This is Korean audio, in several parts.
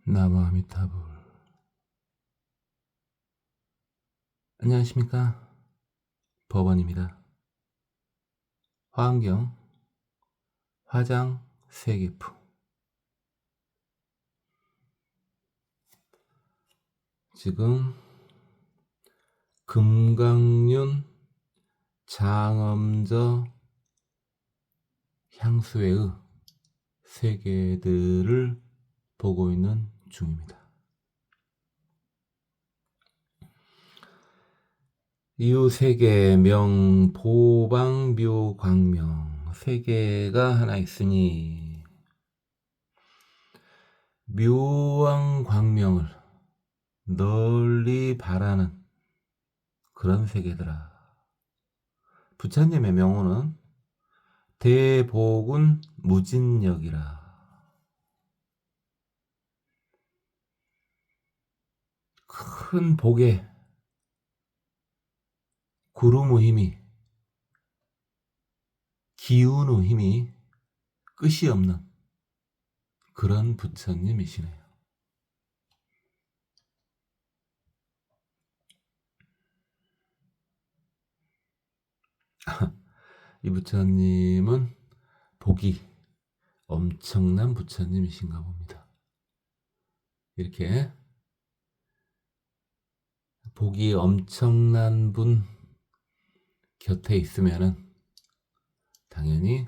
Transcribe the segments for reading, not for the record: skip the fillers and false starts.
나무아미타불. 안녕하십니까, 법원입니다. 화환경 화장 세계품. 지금 금강륜 장엄저 향수회의 세계들을 보고 있는 중입니다. 이후 세계 명 보방묘 광명 세계가 하나 있으니 묘왕 광명을 널리 바라는 그런 세계더라. 부처님의 명호는 대복운 무진력이라. 큰 복에 구름의 힘이, 기운의 힘이 끝이 없는 그런 부처님이시네요. 이 부처님은 복이 엄청난 부처님이신가 봅니다. 이렇게 복이 엄청난 분 곁에 있으면은 당연히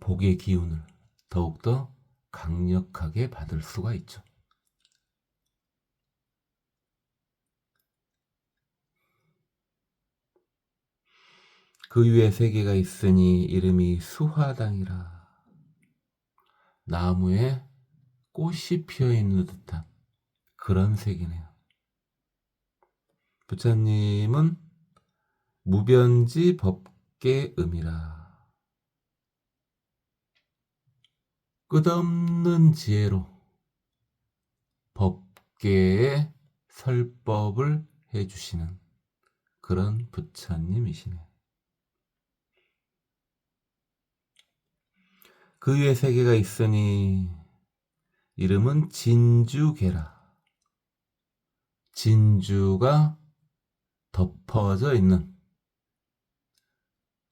복의 기운을 더욱더 강력하게 받을 수가 있죠. 그 위에 세계가 있으니 이름이 수화당이라. 나무에 꽃이 피어있는 듯한 그런 세계네요. 부처님은 무변지 법계음이라. 끝없는 지혜로 법계의 설법을 해주시는 그런 부처님이시네요. 그 위에 세계가 있으니 이름은 진주계라. 진주가 덮어져 있는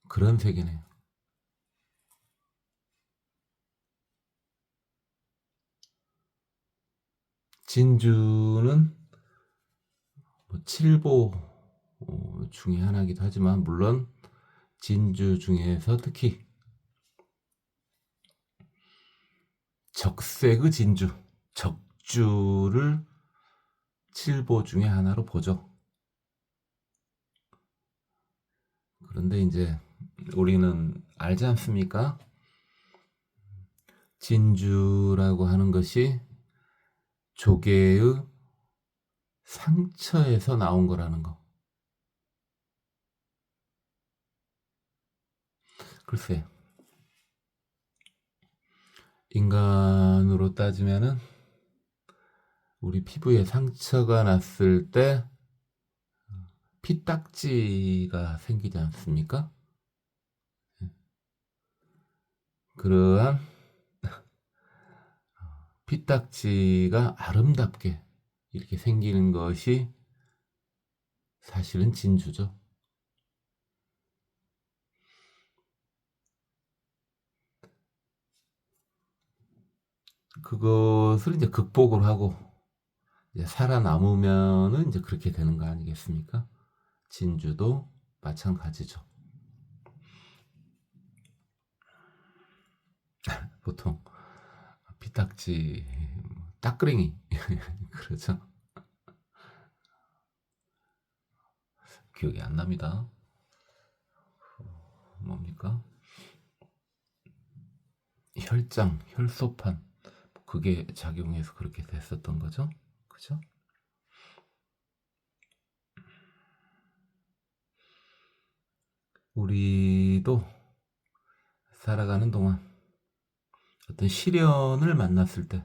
그런 세계네요. 진주는 칠보 중에 하나이기도 하지만 물론 진주 중에서 특히 적색의 진주, 적주를 칠보 중에 하나로 보죠. 그런데 이제 우리는 알지 않습니까? 진주라고 하는 것이 조개의 상처에서 나온 거라는 거. 글쎄, 인간으로 따지면은 우리 피부에 상처가 났을 때 피딱지가 생기지 않습니까? 그러한 피딱지가 아름답게 이렇게 생기는 것이 사실은 진주죠. 그것을 이제 극복을 하고 이제 살아남으면은 이제 그렇게 되는 거 아니겠습니까? 진주도 마찬가지죠. 보통 피딱지, 딱그랭이 그러죠. 기억이 안 납니다. 뭡니까? 혈장, 혈소판 그게 작용해서 그렇게 됐었던 거죠. 그죠? 우리도 살아가는 동안 어떤 시련을 만났을 때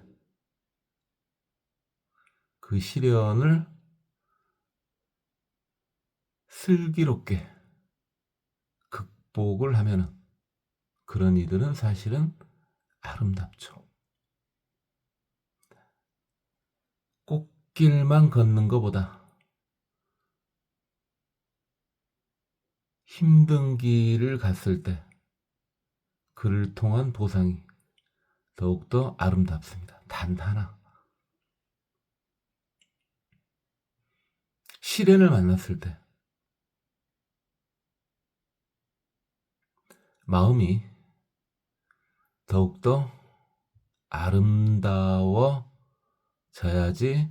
그 시련을 슬기롭게 극복을 하면은 그런 이들은 사실은 아름답죠. 흙길만 걷는 것보다 힘든 길을 갔을 때 그를 통한 보상이 더욱더 아름답습니다. 단 하나. 시련을 만났을 때 마음이 더욱더 아름다워져야지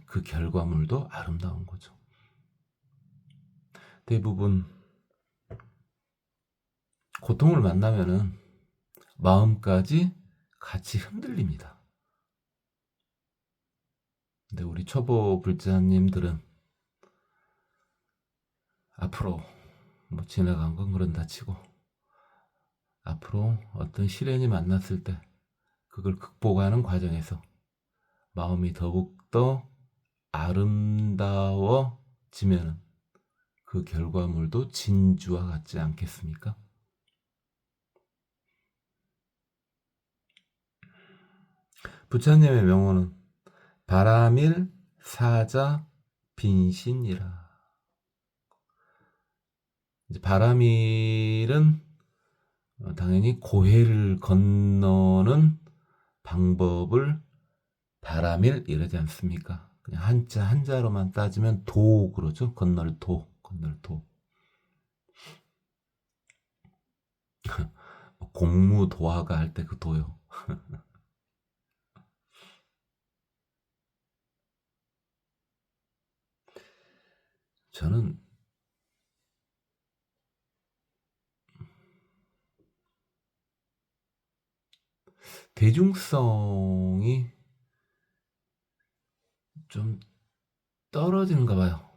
그 결과물도 아름다운 거죠. 대부분 고통을 만나면은 마음까지 같이 흔들립니다. 근데 우리 초보 불자님들은 앞으로 뭐 지나간 건 그런다 치고 앞으로 어떤 시련이 만났을 때 그걸 극복하는 과정에서 마음이 더욱더 아름다워지면 그 결과물도 진주와 같지 않겠습니까? 부처님의 명호는 바라밀 사자 빈신이라. 이제 바라밀은 당연히 고해를 건너는 방법을 바라밀 이러지 않습니까? 그냥 한자 한자로만 따지면 도 그러죠. 건널 도, 건널 도. 공무도화가 할 때 그 도요. 저는 대중성이 좀 떨어지는가 봐요.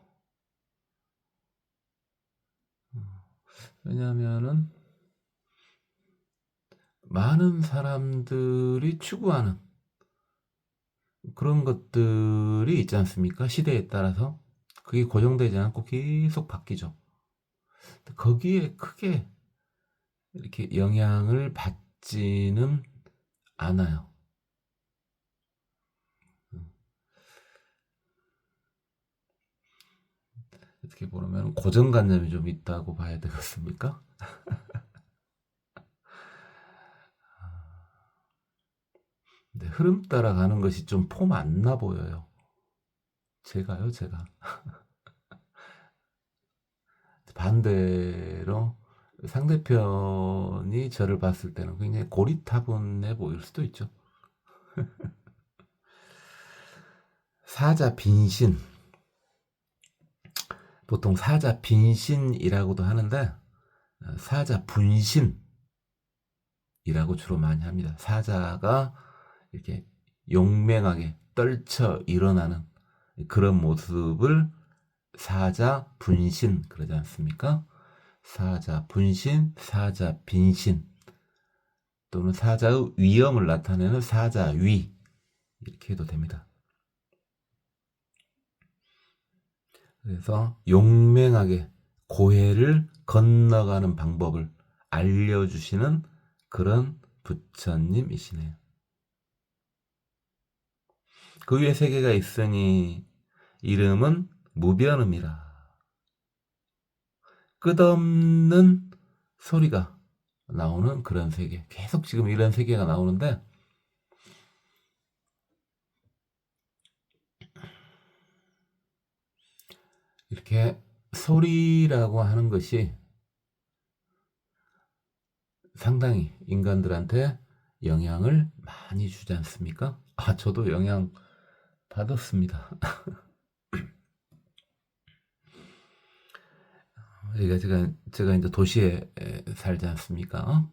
왜냐하면은 많은 사람들이 추구하는 그런 것들이 있지 않습니까? 시대에 따라서 그게 고정되지 않고 계속 바뀌죠. 거기에 크게 이렇게 영향을 받지는 않아요. 어떻게 보면 고정관념이 좀 있다고 봐야 되겠습니까? 근데 흐름 따라가는 것이 좀 폼 안 나 보여요. 제가요, 제가. 반대로 상대편이 저를 봤을 때는 굉장히 고리타분해 보일 수도 있죠. 사자 빈신. 보통 사자 빈신이라고도 하는데 사자 분신이라고 주로 많이 합니다. 사자가 이렇게 용맹하게 떨쳐 일어나는 그런 모습을 사자 분신 그러지 않습니까? 사자 분신, 사자 빈신 또는 사자의 위엄을 나타내는 사자위 이렇게 해도 됩니다. 그래서 용맹하게 고해를 건너가는 방법을 알려주시는 그런 부처님이시네요. 그 위에 세계가 있으니 이름은 무변음이라. 끝없는 소리가 나오는 그런 세계. 계속 지금 이런 세계가 나오는데 이렇게 소리라고 하는 것이 상당히 인간들한테 영향을 많이 주지 않습니까? 아, 저도 영향 받았습니다. 여기가 제가 이제 도시에 살지 않습니까?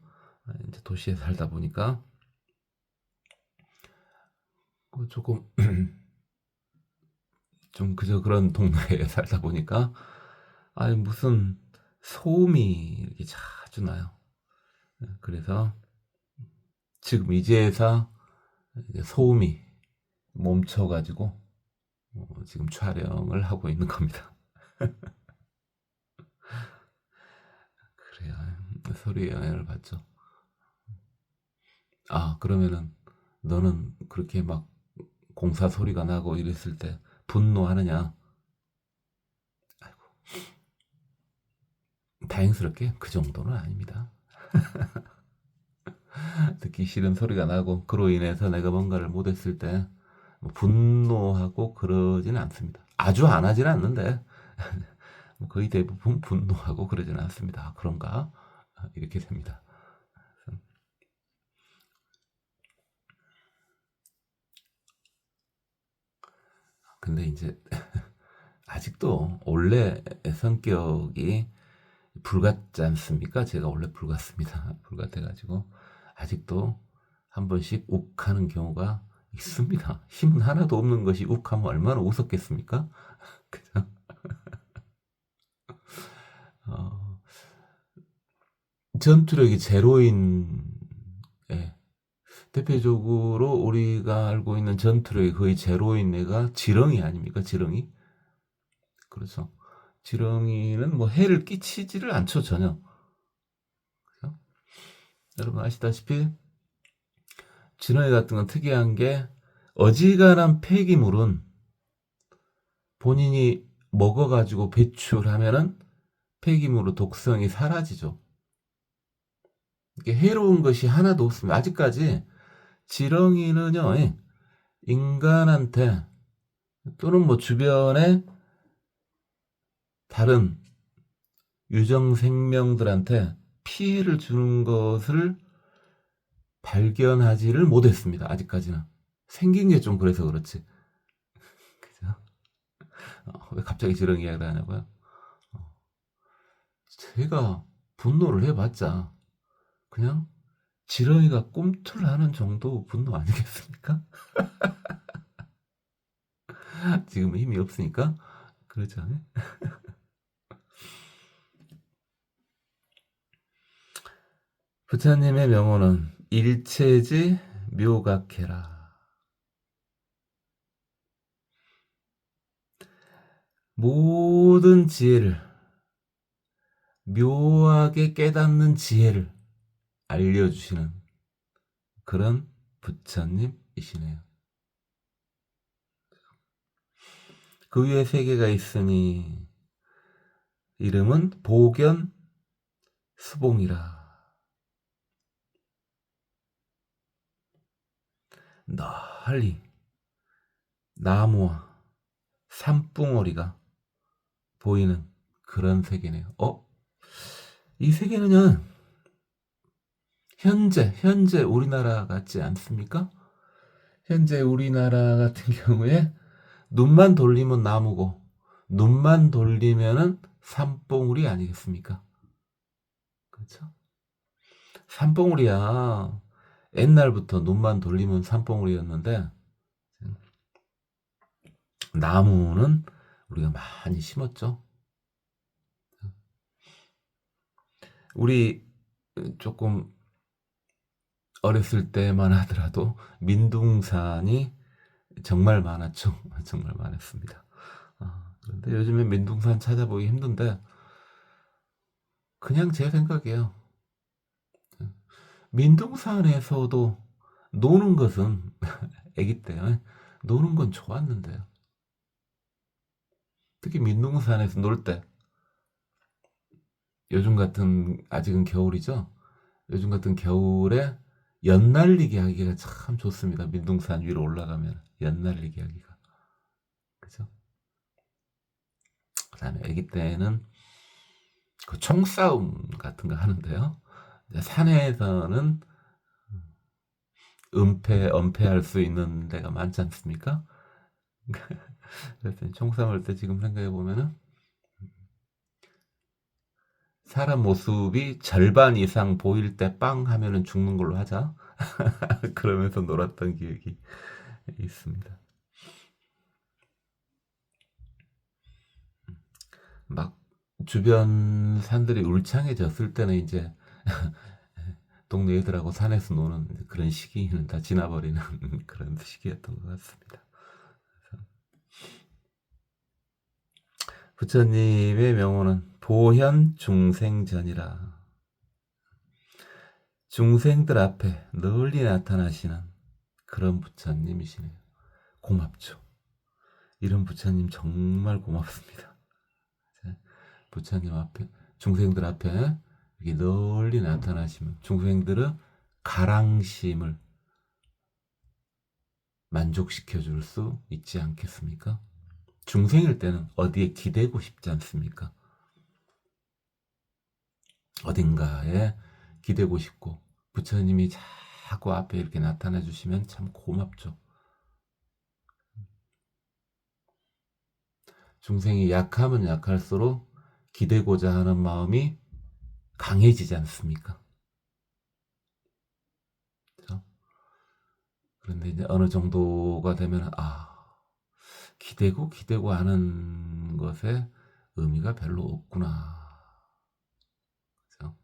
이제 도시에 살다 보니까 조금 좀 그저 그런 동네에 살다 보니까 아니 무슨 소음이 이렇게 자주 나요. 그래서 지금 이제서 소음이 멈춰가지고 지금 촬영을 하고 있는 겁니다. 그래요. 소리에 영향을 받죠. 아, 그러면은 너는 그렇게 막 공사 소리가 나고 이랬을 때 분노하느냐? 아이고, 다행스럽게 그 정도는 아닙니다. 듣기 싫은 소리가 나고 그로 인해서 내가 뭔가를 못했을 때 뭐 분노하고 그러지는 않습니다. 아주 안 하지는 않는데 뭐 거의 대부분 분노하고 그러지는 않습니다. 그런가? 이렇게 됩니다. 근데 이제 아직도 원래 성격이 불같지 않습니까? 제가 원래 불같습니다. 불같아가지고 아직도 한 번씩 욱하는 경우가 있습니다. 힘은 하나도 없는 것이 욱하면 얼마나 웃었겠습니까? 그죠? 어, 전투력이 제로인, 예. 대표적으로 우리가 알고 있는 전투력이 거의 제로인 애가 지렁이 아닙니까? 지렁이? 그렇죠. 지렁이는 뭐 해를 끼치지를 않죠, 전혀. 그죠? 여러분 아시다시피 지렁이 같은 건 특이한 게 어지간한 폐기물은 본인이 먹어가지고 배출하면은 폐기물의 독성이 사라지죠. 이게 해로운 것이 하나도 없습니다. 아직까지 지렁이는요, 인간한테 또는 뭐 주변에 다른 유정 생명들한테 피해를 주는 것을 발견하지를 못했습니다. 아직까지는. 생긴 게 좀 그래서 그렇지. 그죠? 왜 갑자기 지렁이 이야기를 하냐고요? 제가 분노를 해봤자 그냥 지렁이가 꿈틀하는 정도 분노 아니겠습니까? 지금은 힘이 없으니까 그렇죠. 부처님의 명호는 일체지 묘각해라. 모든 지혜를 묘하게 깨닫는 지혜를 알려주시는 그런 부처님이시네요. 그 위에 세계가 있으니 이름은 보견 수봉이라. 널리 나무와 산봉우리가 보이는 그런 세계네요. 이 세계는요, 현재 우리나라 같지 않습니까? 현재 우리나라 같은 경우에 눈만 돌리면 나무고 눈만 돌리면은 산봉우리 아니겠습니까? 그렇죠? 산봉우리야. 옛날부터 눈만 돌리면 산봉우리였는데 나무는 우리가 많이 심었죠. 우리 조금 어렸을 때만 하더라도 민둥산이 정말 많았죠. 정말 많았습니다. 그런데 요즘에 민둥산 찾아보기 힘든데 그냥 제 생각이에요. 민둥산에서도 노는 것은 아기 때 노는 건 좋았는데요. 특히 민둥산에서 놀 때 요즘 같은 아직은 겨울이죠. 요즘 같은 겨울에 연날리기 하기가 참 좋습니다. 민둥산 위로 올라가면 연날리기 하기가. 그죠? 그다음에 아기 때는 그 총싸움 같은 거 하는데요. 산에서는 은폐할 수 있는 데가 많지 않습니까? 그래서 총싸움 할 때 지금 생각해 보면은 사람 모습이 절반 이상 보일 때 빵 하면은 죽는 걸로 하자. 그러면서 놀았던 기억이 있습니다. 막 주변 산들이 울창해졌을 때는 이제 동네 애들하고 산에서 노는 그런 시기는 다 지나버리는 그런 시기였던 것 같습니다. 부처님의 명호는 보현 중생전이라. 중생들 앞에 널리 나타나시는 그런 부처님이시네요. 고맙죠. 이런 부처님 정말 고맙습니다. 부처님 앞에, 중생들 앞에 이렇게 널리 나타나시면 중생들은 가랑심을 만족시켜 줄 수 있지 않겠습니까? 중생일 때는 어디에 기대고 싶지 않습니까? 어딘가에 기대고 싶고 부처님이 자꾸 앞에 이렇게 나타나 주시면 참 고맙죠. 중생이 약하면 약할수록 기대고자 하는 마음이 강해지지 않습니까? 그렇죠? 그런데 이제 어느 정도가 되면 기대고 하는 것에 의미가 별로 없구나. 그렇죠?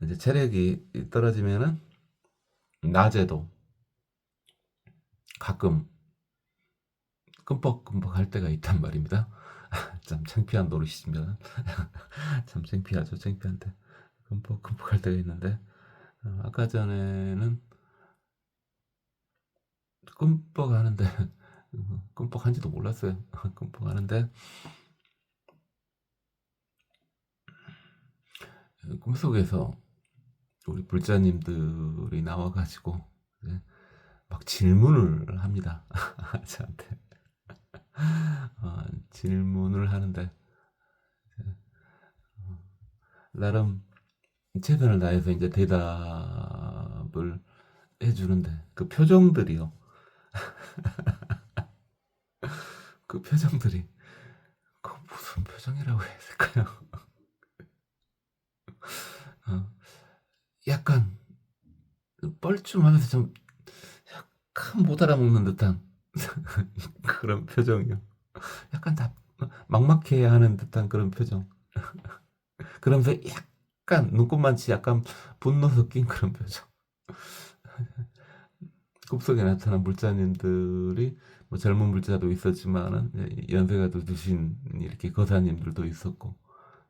이제 체력이 떨어지면은 낮에도 가끔 끔뻑끔뻑 할 때가 있단 말입니다. 참 창피한 노릇이지만 참 창피하죠. 창피한데 끔뻑끔뻑 할 때가 있는데 아까 전에는 끔뻑 하는데 끔뻑한지도 몰랐어요. 끔뻑 하는데 꿈속에서 우리 불자님들이 나와가지고 막 질문을 합니다. 저한테 질문을 하는데 나름 최선을 다해서 이제 대답을 해주는데 그 표정들이요. 그 표정들이 그 무슨 표정이라고 해야 될까요? 약간 뻘쭘하면서 좀 약간 못 알아먹는 듯한 그런 표정이요. 약간 다 막막해야 하는 듯한 그런 표정. 그러면서 약간 눈곱만치 약간 분노 섞인 그런 표정. 꿈속에 나타난 불자님들이 뭐 젊은 불자도 있었지만은 연세가 더 드신 이렇게 거사님들도 있었고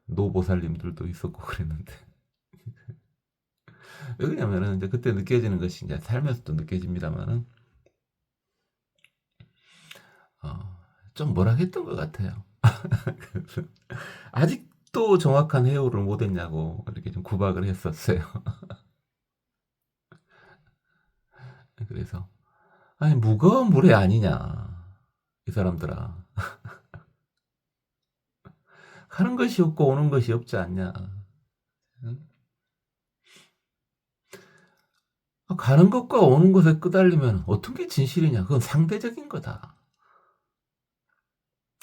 노보살님들도 있었고 그랬는데 왜 그러냐면은 이제 그때 느껴지는 것이 이제 살면서도 느껴집니다만은 좀 뭐라 했던 것 같아요. 아직도 정확한 해오를 못했냐고 이렇게 좀 구박을 했었어요. 그래서 아니 무거운 물에 아니냐 이 사람들아 하는 것이 없고 오는 것이 없지 않냐. 응? 가는 것과 오는 것에 끄달리면 어떤 게 진실이냐? 그건 상대적인 거다.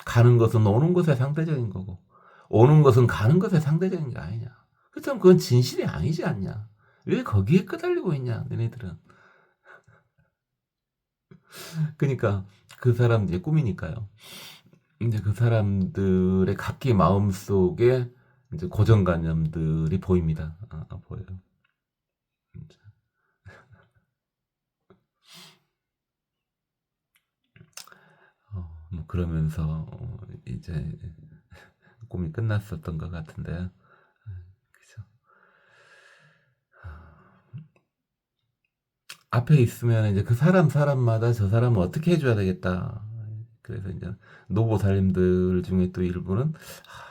가는 것은 오는 것에 상대적인 거고, 오는 것은 가는 것에 상대적인 게 아니냐? 그렇다면 그건 진실이 아니지 않냐? 왜 거기에 끄달리고 있냐, 너네들은? 그러니까 그 사람 이제 꿈이니까요. 이제 그 사람들의 각기 마음 속에 이제 고정관념들이 보입니다. 보여요. 뭐 그러면서 이제 꿈이 끝났었던 것 같은데, 그죠? 앞에 있으면 이제 그 사람마다 저 사람은 어떻게 해줘야 되겠다. 그래서 이제 노보살님들 중에 또 일부는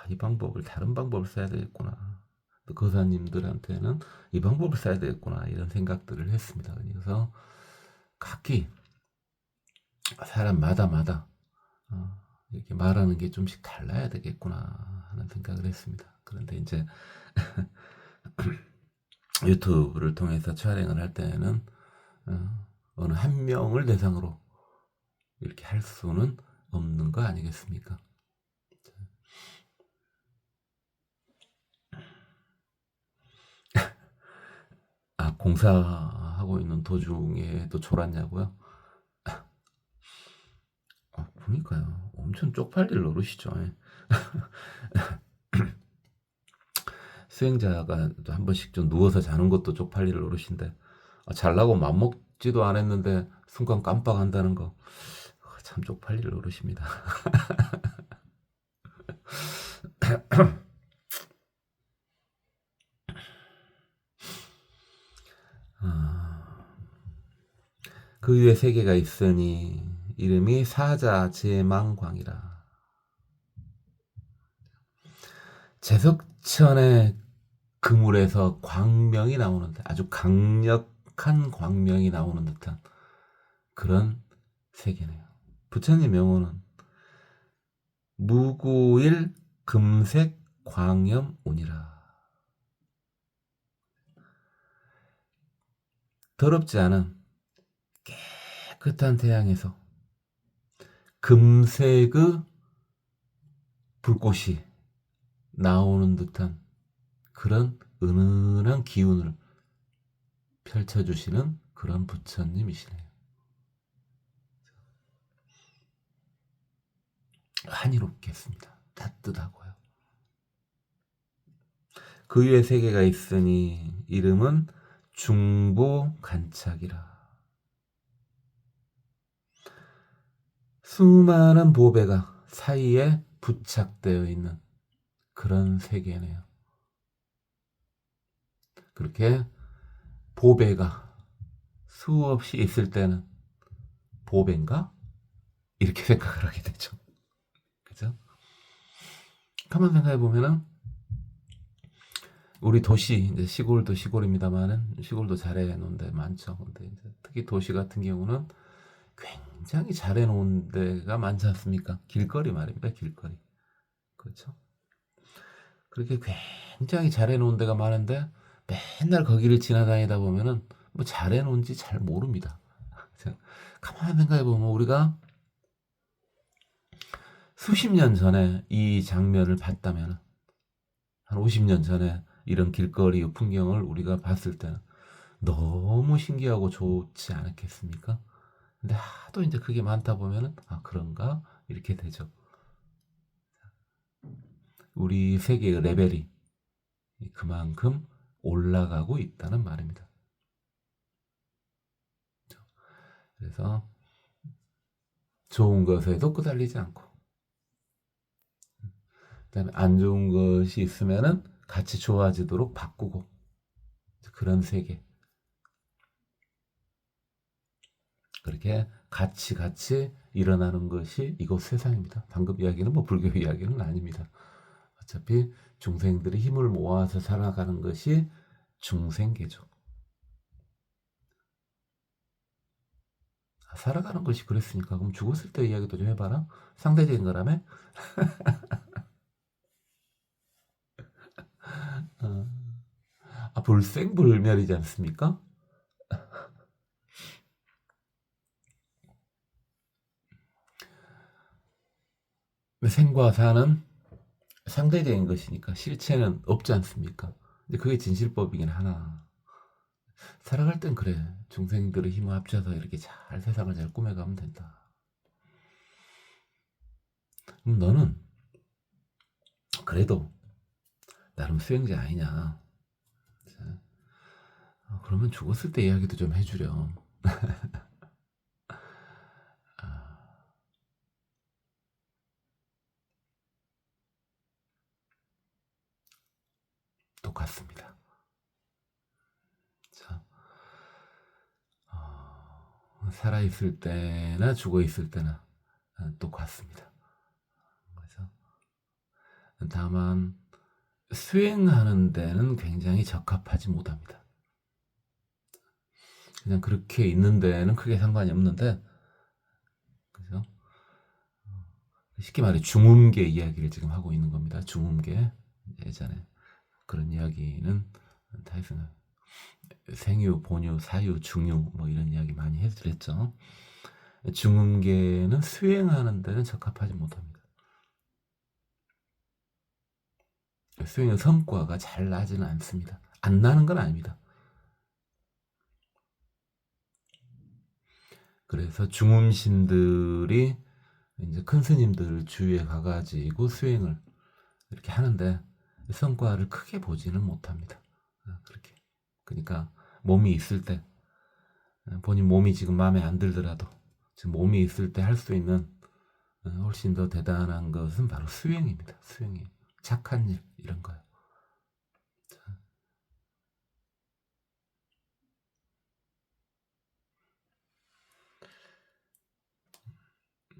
이 방법을 다른 방법을 써야 되겠구나. 또 거사님들한테는 이 방법을 써야 되겠구나 이런 생각들을 했습니다. 그래서 각기 사람마다마다 이렇게 말하는 게 좀씩 달라야 되겠구나 하는 생각을 했습니다. 그런데 이제 유튜브를 통해서 촬영을 할 때는 어느 한 명을 대상으로 이렇게 할 수는 없는 거 아니겠습니까? 공사하고 있는 도중에도 졸았냐고요? 보니까요. 엄청 쪽팔릴 노릇이죠. 예. 수행자가 또 한 번씩 좀 누워서 자는 것도 쪽팔릴 노릇인데 잘라고 맘먹지도 않았는데 순간 깜빡한다는 거 참 쪽팔릴 노릇입니다. 그 위에 세계가 있으니 이름이 사자제망광이라. 제석천의 그물에서 광명이 나오는 듯, 아주 강력한 광명이 나오는 듯한 그런 세계네요. 부처님 명호는 무구일 금색 광염운이라. 더럽지 않은 깨끗한 태양에서 금색의 불꽃이 나오는 듯한 그런 은은한 기운을 펼쳐주시는 그런 부처님이시네요. 한이롭겠습니다. 따뜻하고요. 그 위에 세계가 있으니 이름은 중보간착이라. 수많은 보배가 사이에 부착되어 있는 그런 세계네요. 그렇게 보배가 수없이 있을 때는 보배인가? 이렇게 생각을 하게 되죠. 그죠? 가만 생각해 보면은 우리 도시, 이제 시골도 시골입니다만은 시골도 잘해 놓은 데 많죠. 근데 이제 특히 도시 같은 경우는 굉장히 잘해 놓은 데가 많지 않습니까? 길거리 말입니다. 길거리. 그렇죠? 그렇게 굉장히 잘해 놓은 데가 많은데 맨날 거기를 지나다니다 보면은 뭐 잘해 놓은지 잘 모릅니다. 가만히 생각해 보면 우리가 수십 년 전에 이 장면을 봤다면, 한 50년 전에 이런 길거리의 풍경을 우리가 봤을 때는 너무 신기하고 좋지 않겠습니까? 근데 하도 이제 그게 많다 보면은 아 그런가 이렇게 되죠. 우리 세계의 레벨이 그만큼 올라가고 있다는 말입니다. 그래서 좋은 것에도 끄달리지 않고, 그다음에 안 좋은 것이 있으면은 같이 좋아지도록 바꾸고, 그런 세계. 그렇게 같이 일어나는 것이 이곳 세상입니다. 방금 이야기는 뭐 불교 이야기는 아닙니다. 어차피 중생들이 힘을 모아서 살아가는 것이 중생계죠. 살아가는 것이 그랬으니까 그럼 죽었을 때 이야기도 좀 해봐라. 상대적인 거라며? 불생불멸이지 않습니까? 생과 사는 상대적인 것이니까 실체는 없지 않습니까? 근데 그게 진실법이긴 하나. 살아갈 땐 그래. 중생들의 힘을 합쳐서 이렇게 잘 세상을 잘 꾸며가면 된다. 그럼 너는 그래도 나름 수행자 아니냐. 그러면 죽었을 때 이야기도 좀 해주렴. 똑같습니다. 자, 살아있을 때나 죽어있을 때나 똑같습니다. 그래서 다만 수행하는 데는 굉장히 적합하지 못합니다. 그냥 그렇게 있는 데는 크게 상관이 없는데, 그죠? 쉽게 말해 중음계 이야기를 지금 하고 있는 겁니다. 중음계. 예전에 그런 이야기는 다 했어요. 생유, 본유, 사유, 중유 뭐 이런 이야기 많이 해드렸죠. 중음계는 수행하는 데는 적합하지 못합니다. 수행의 성과가 잘 나지는 않습니다. 안 나는 건 아닙니다. 그래서 중음신들이 이제 큰 스님들 주위에 가가지고 수행을 이렇게 하는데 성과를 크게 보지는 못합니다. 그렇게. 그러니까 몸이 있을 때, 본인 몸이 지금 마음에 안 들더라도 지금 몸이 있을 때 할 수 있는 훨씬 더 대단한 것은 바로 수행입니다. 수행이에요. 착한 일 이런 거요.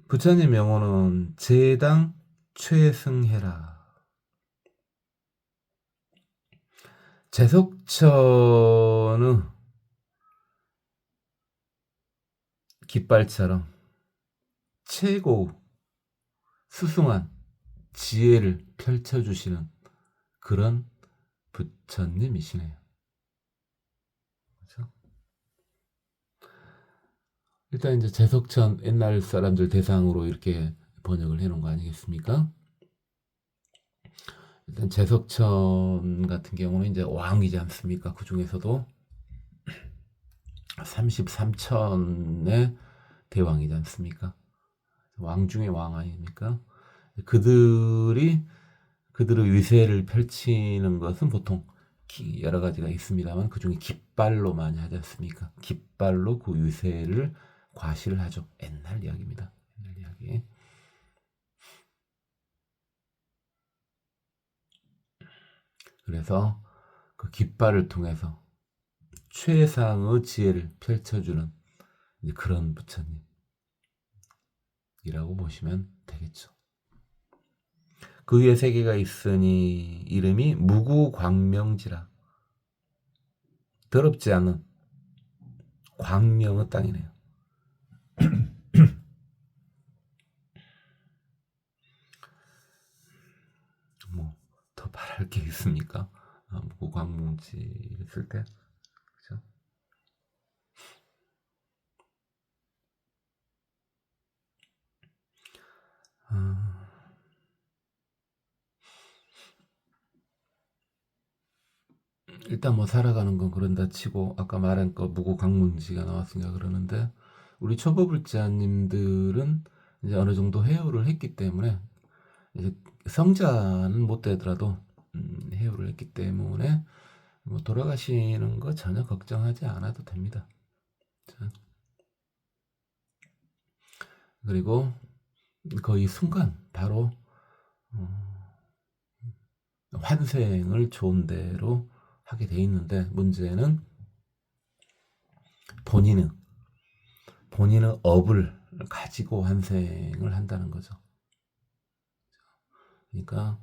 부처님 명호는 제당 최승해라. 제석천의 깃발처럼 최고 수승한 지혜를 펼쳐주시는 그런 부처님이시네요. 그렇죠? 일단 이제 제석천 옛날 사람들 대상으로 이렇게 번역을 해놓은 거 아니겠습니까? 일단 제석천 같은 경우는 이제 왕이지 않습니까? 그 중에서도 33천의 대왕이지 않습니까? 왕 중에 왕 아닙니까? 그들의 위세를 펼치는 것은 보통 여러 가지가 있습니다만 그 중에 깃발로 많이 하지 않습니까? 깃발로 그 위세를 과시를 하죠. 옛날 이야기입니다. 옛날 이야기. 그래서 그 깃발을 통해서 최상의 지혜를 펼쳐주는 그런 부처님이라고 보시면 되겠죠. 그 위에 세 개가 있으니 이름이 무구광명지라. 더럽지 않은 광명의 땅이네요. 뭐 더 말할 게 있습니까? 무구광명지 했을 때, 그렇죠? 일단 뭐 살아가는 건 그런다 치고 아까 말한 거 무구광명지가 나왔으니까 그러는데 우리 초보불자님들은 이제 어느 정도 해오를 했기 때문에 이제 성자는 못 되더라도 해오를 했기 때문에 뭐 돌아가시는 거 전혀 걱정하지 않아도 됩니다. 자, 그리고 거의 순간 바로 환생을 좋은 대로 하게 돼 있는데 문제는 본인의 업을 가지고 환생을 한다는 거죠. 그러니까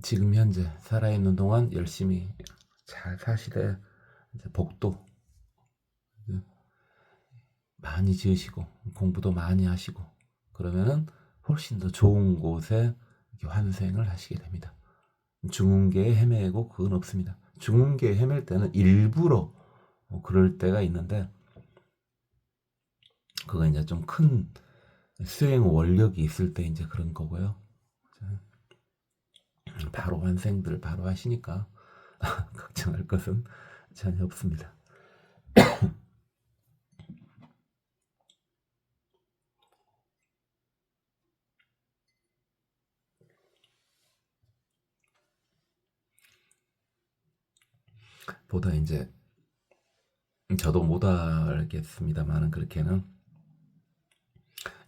지금 현재 살아있는 동안 열심히 잘 사시되 복도 많이 지으시고 공부도 많이 하시고 그러면은 훨씬 더 좋은 곳에 환생을 하시게 됩니다. 중흥계에 헤매고 그건 없습니다. 중흥계에 헤맬 때는 일부러 그럴 때가 있는데 그건 이제 좀 큰 수행 원력이 있을 때 이제 그런 거고요. 바로 환생들 바로 하시니까 걱정할 것은 전혀 없습니다. 보다 이제 저도 못 알겠습니다만은 그렇게는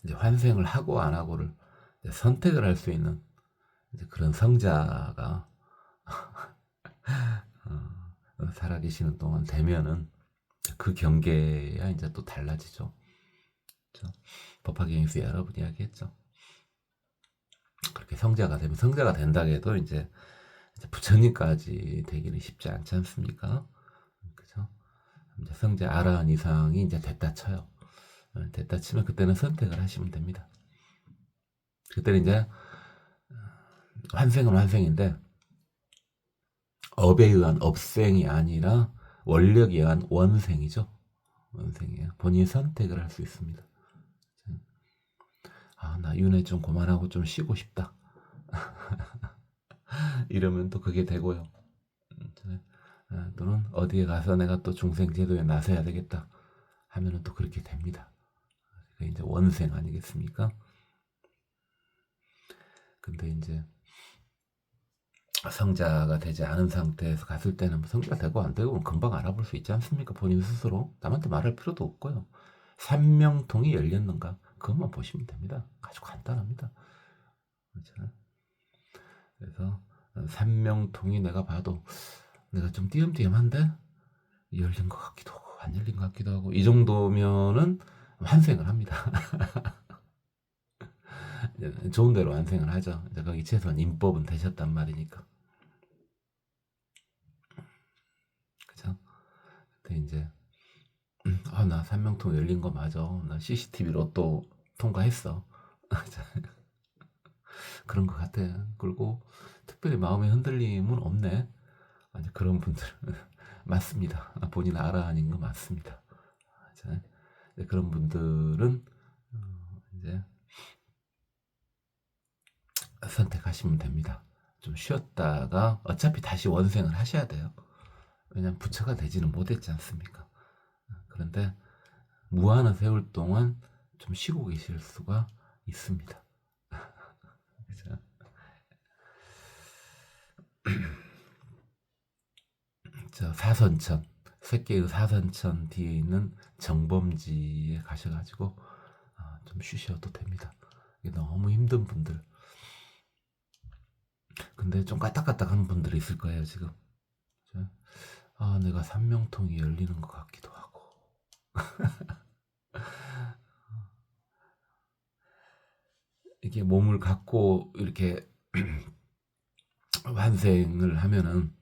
이제 환생을 하고 안 하고를 선택을 할 수 있는 그런 성자가 살아계시는 동안 되면은 그 경계야 이제 또 달라지죠. 그렇죠? 법화경에서 여러 분 이야기했죠. 그렇게 성자가 되면 성자가 된다 해도 이제 부처님까지 되기는 쉽지 않지 않습니까? 그죠? 이제 성자 아라한 이상이 이제 됐다 쳐요. 됐다 치면 그때는 선택을 하시면 됩니다. 그때는 이제 환생은 환생인데 업에 의한 업생이 아니라 원력에 의한 원생이죠. 원생이에요. 본인이 선택을 할 수 있습니다. 나 윤회 좀 그만하고 좀 쉬고 싶다. 이러면 또 그게 되고요. 또는 어디에 가서 내가 또 중생제도에 나서야 되겠다 하면은 또 그렇게 됩니다. 그게 이제 원생 아니겠습니까? 근데 이제 성자가 되지 않은 상태에서 갔을 때는 성자가 되고 안 되고 금방 알아볼 수 있지 않습니까? 본인 스스로 남한테 말할 필요도 없고요. 삼명통이 열렸는가 그것만 보시면 됩니다. 아주 간단합니다. 그렇죠? 그래서 삼명통이 내가 봐도 내가 좀 띄엄띄엄한데 열린 것 같기도 하고 안 열린 것 같기도 하고 이 정도면은 환생을 합니다. 좋은 대로 환생을 하죠. 이제 거기 최소한 인법은 되셨단 말이니까. 그죠? 근데 이제 나 삼명통 열린 거 맞아. 나 CCTV로 또 통과했어. 그런 것 같아. 그리고 특별히 마음의 흔들림은 없네. 아니 그런 분들 맞습니다. 본인 알아 아닌 거 맞습니다. 자, 그런 분들은 이제 선택하시면 됩니다. 좀 쉬었다가 어차피 다시 원생을 하셔야 돼요. 왜냐면 부처가 되지는 못했지 않습니까? 그런데 무한한 세월 동안 좀 쉬고 계실 수가 있습니다. 그죠? 저 사선천, 새끼의 사선천 뒤에 있는 정범지에 가셔가지고 좀 쉬셔도 됩니다. 이게 너무 힘든 분들. 근데 좀 까딱까딱한 분들이 있을 거예요 지금. 내가 삼명통이 열리는 것 같기도 하고. 이게 몸을 갖고 이렇게 환생을 하면은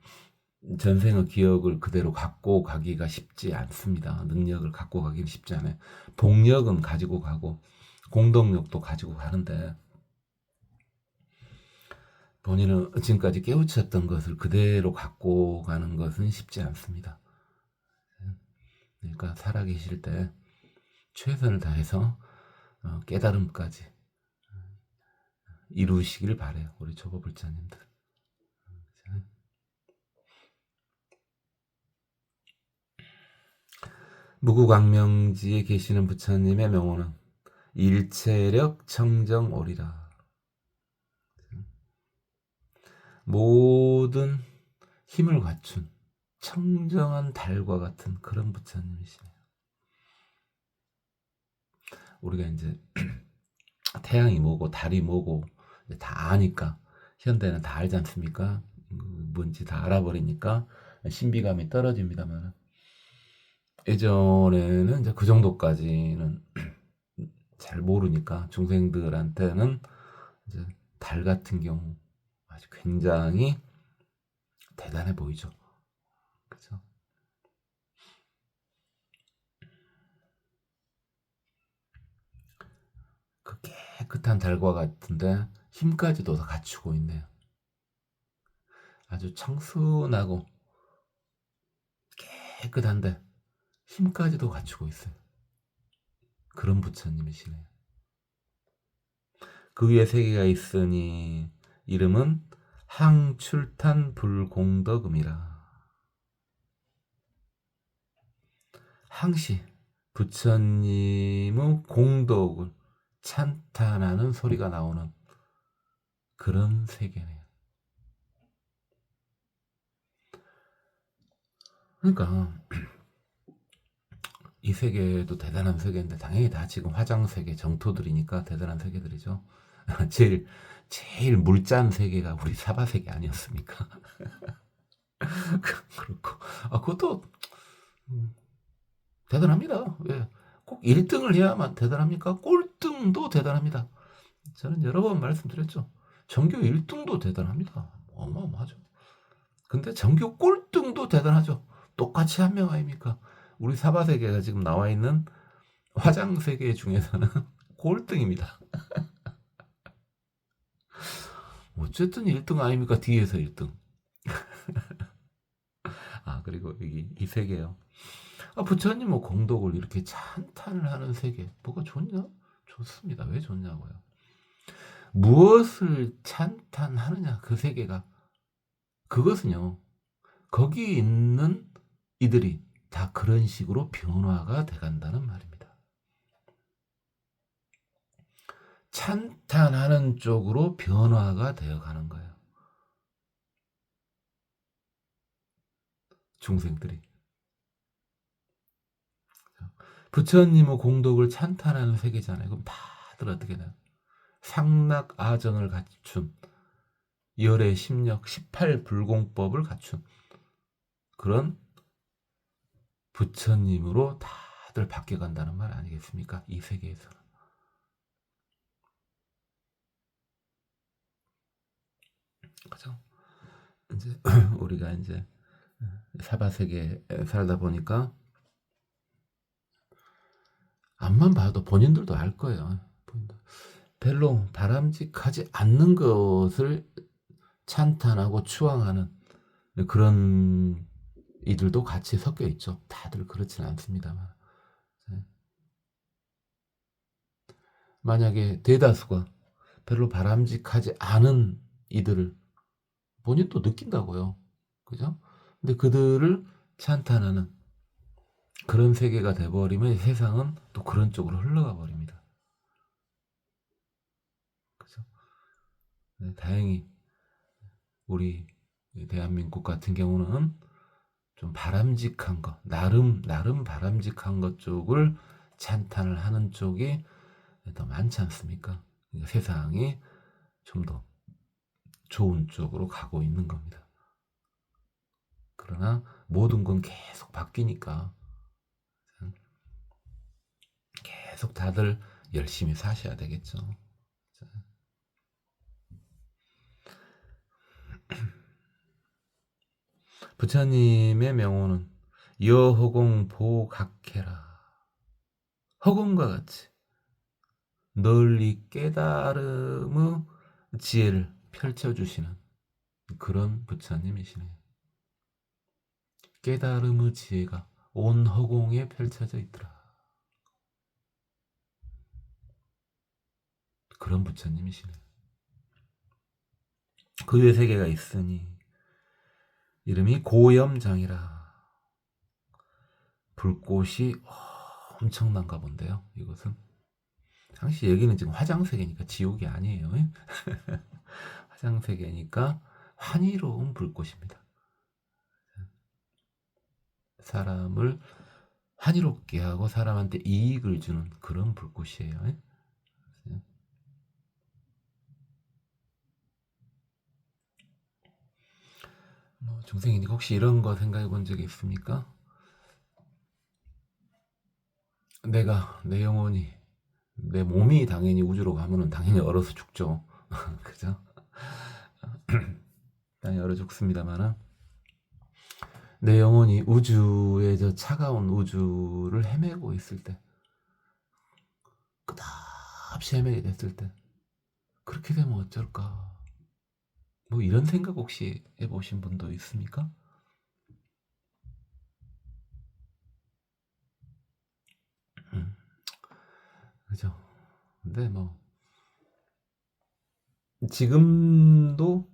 전생의 기억을 그대로 갖고 가기가 쉽지 않습니다. 능력을 갖고 가기는 쉽지 않아요. 복력은 가지고 가고 공동력도 가지고 가는데 본인은 지금까지 깨우쳤던 것을 그대로 갖고 가는 것은 쉽지 않습니다. 그러니까 살아계실 때 최선을 다해서 깨달음까지 이루시길 바래요. 우리 조보불자님들. 무구광명지에 계시는 부처님의 명호는 일체력 청정오리라. 모든 힘을 갖춘 청정한 달과 같은 그런 부처님이시네요. 우리가 이제 태양이 뭐고 달이 뭐고 다 아니까 현대는 다 알지 않습니까? 뭔지 다 알아버리니까 신비감이 떨어집니다만 예전에는 이제 그 정도까지는 잘 모르니까 중생들한테는 이제 달 같은 경우 아주 굉장히 대단해 보이죠. 그죠? 그 깨끗한 달과 같은데 힘까지도 다 갖추고 있네요. 아주 청순하고 깨끗한데 힘까지도 갖추고 있어요. 그런 부처님이시네요. 그 위에 세 개가 있으니 이름은 항출탄 불공덕음이라. 항시 부처님의 공덕을 찬탄하는 소리가 나오는 그런 세계네요. 그러니까 이 세계도 대단한 세계인데 당연히 다 지금 화장 세계 정토들이니까 대단한 세계들이죠. 제일 물짠 세계가 우리 사바 세계 아니었습니까? 그렇고 그것도 대단합니다. 왜? 꼭 1등을 해야만 대단합니까? 꼴등도 대단합니다. 저는 여러 번 말씀드렸죠. 전교 1등도 대단합니다. 어마어마하죠. 근데 전교 꼴등도 대단하죠. 똑같이 한 명 아닙니까? 우리 사바세계가 지금 나와 있는 화장세계 중에서는 꼴등입니다. 어쨌든 1등 아닙니까? 뒤에서 1등. 그리고 여기 이 세계요. 부처님 뭐 공덕을 이렇게 찬탄을 하는 세계 뭐가 좋냐? 좋습니다. 왜 좋냐고요? 무엇을 찬탄하느냐 그 세계가 그것은요 거기 있는 이들이 다 그런 식으로 변화가 돼간다는 말입니다. 찬탄하는 쪽으로 변화가 되어가는 거예요. 중생들이. 부처님의 공덕을 찬탄하는 세계잖아요. 그럼 다들 어떻게 돼요? 상락아정을 갖춘 열의 심력 18불공법을 갖춘 그런 부처님으로 다들 바뀌어간다는 말 아니겠습니까? 이 세계에서는. 그죠? 이제 우리가 이제 사바세계에 살다 보니까 앞만 봐도 본인들도 알 거예요. 별로 바람직하지 않는 것을 찬탄하고 추앙하는 그런 이들도 같이 섞여 있죠. 다들 그렇지는 않습니다만. 만약에 대다수가 별로 바람직하지 않은 이들을 본인도 느낀다고요. 그죠? 근데 그들을 찬탄하는 그런 세계가 돼버리면 세상은 또 그런 쪽으로 흘러가 버립니다. 그죠? 네, 다행히 우리 대한민국 같은 경우는 좀 바람직한 것, 나름 바람직한 것 쪽을 찬탄을 하는 쪽이 더 많지 않습니까? 그러니까 세상이 좀 더 좋은 쪽으로 가고 있는 겁니다. 그러나 모든 건 계속 바뀌니까 계속 다들 열심히 사셔야 되겠죠. 부처님의 명호는 여허공 보각해라. 허공과 같이 널리 깨달음의 지혜를 펼쳐주시는 그런 부처님이시네요. 깨달음의 지혜가 온 허공에 펼쳐져 있더라. 그런 부처님이시네요. 그 외 세계가 있으니 이름이 고염장이라. 불꽃이 엄청난가 본데요. 이것은 당시 여기는 지금 화장세계니까 지옥이 아니에요. 화장세계니까 환희로운 불꽃입니다. 사람을 환희롭게 하고 사람한테 이익을 주는 그런 불꽃이에요. 중생이니까 혹시 이런 거 생각해 본 적이 있습니까? 내 영혼이, 내 몸이 당연히 우주로 가면은 당연히 얼어서 죽죠. 그죠? 당연히 얼어 죽습니다만은 내 영혼이 우주의 저 차가운 우주를 헤매고 있을 때, 끝없이 헤매게 됐을 때, 그렇게 되면 어쩔까? 뭐 이런 생각 혹시 해보신 분도 있습니까? 그죠? 근데 뭐 지금도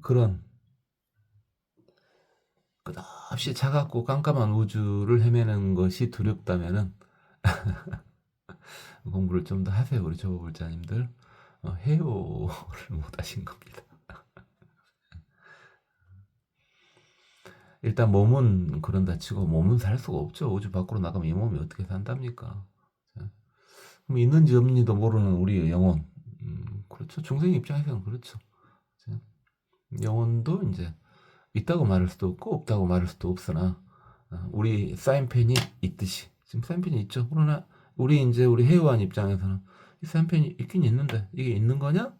그런 끝없이 차갑고 깜깜한 우주를 헤매는 것이 두렵다면은 공부를 좀 더 하세요. 우리 조보불자님들. 해요를 못 하신 겁니다. 일단 몸은 그런다 치고 몸은 살 수가 없죠. 우주 밖으로 나가면 이 몸이 어떻게 산답니까? 그럼 있는지 없는지도 모르는 우리의 영혼. 그렇죠. 중생 입장에서는 그렇죠. 영혼도 이제 있다고 말할 수도 없고 없다고 말할 수도 없으나 우리 사인펜이 있듯이 지금 사인펜이 있죠. 그러나 우리 회원 입장에서는 이 사인펜이 있긴 있는데 이게 있는 거냐?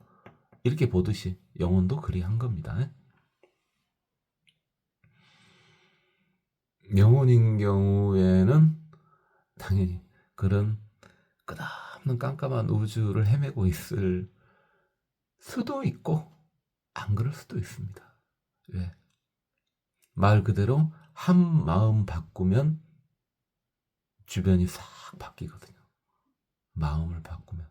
이렇게 보듯이 영혼도 그리한 겁니다. 영혼인 경우에는 당연히 그런 끝없는 깜깜한 우주를 헤매고 있을 수도 있고 안 그럴 수도 있습니다. 왜? 말 그대로 한 마음 바꾸면 주변이 싹 바뀌거든요. 마음을 바꾸면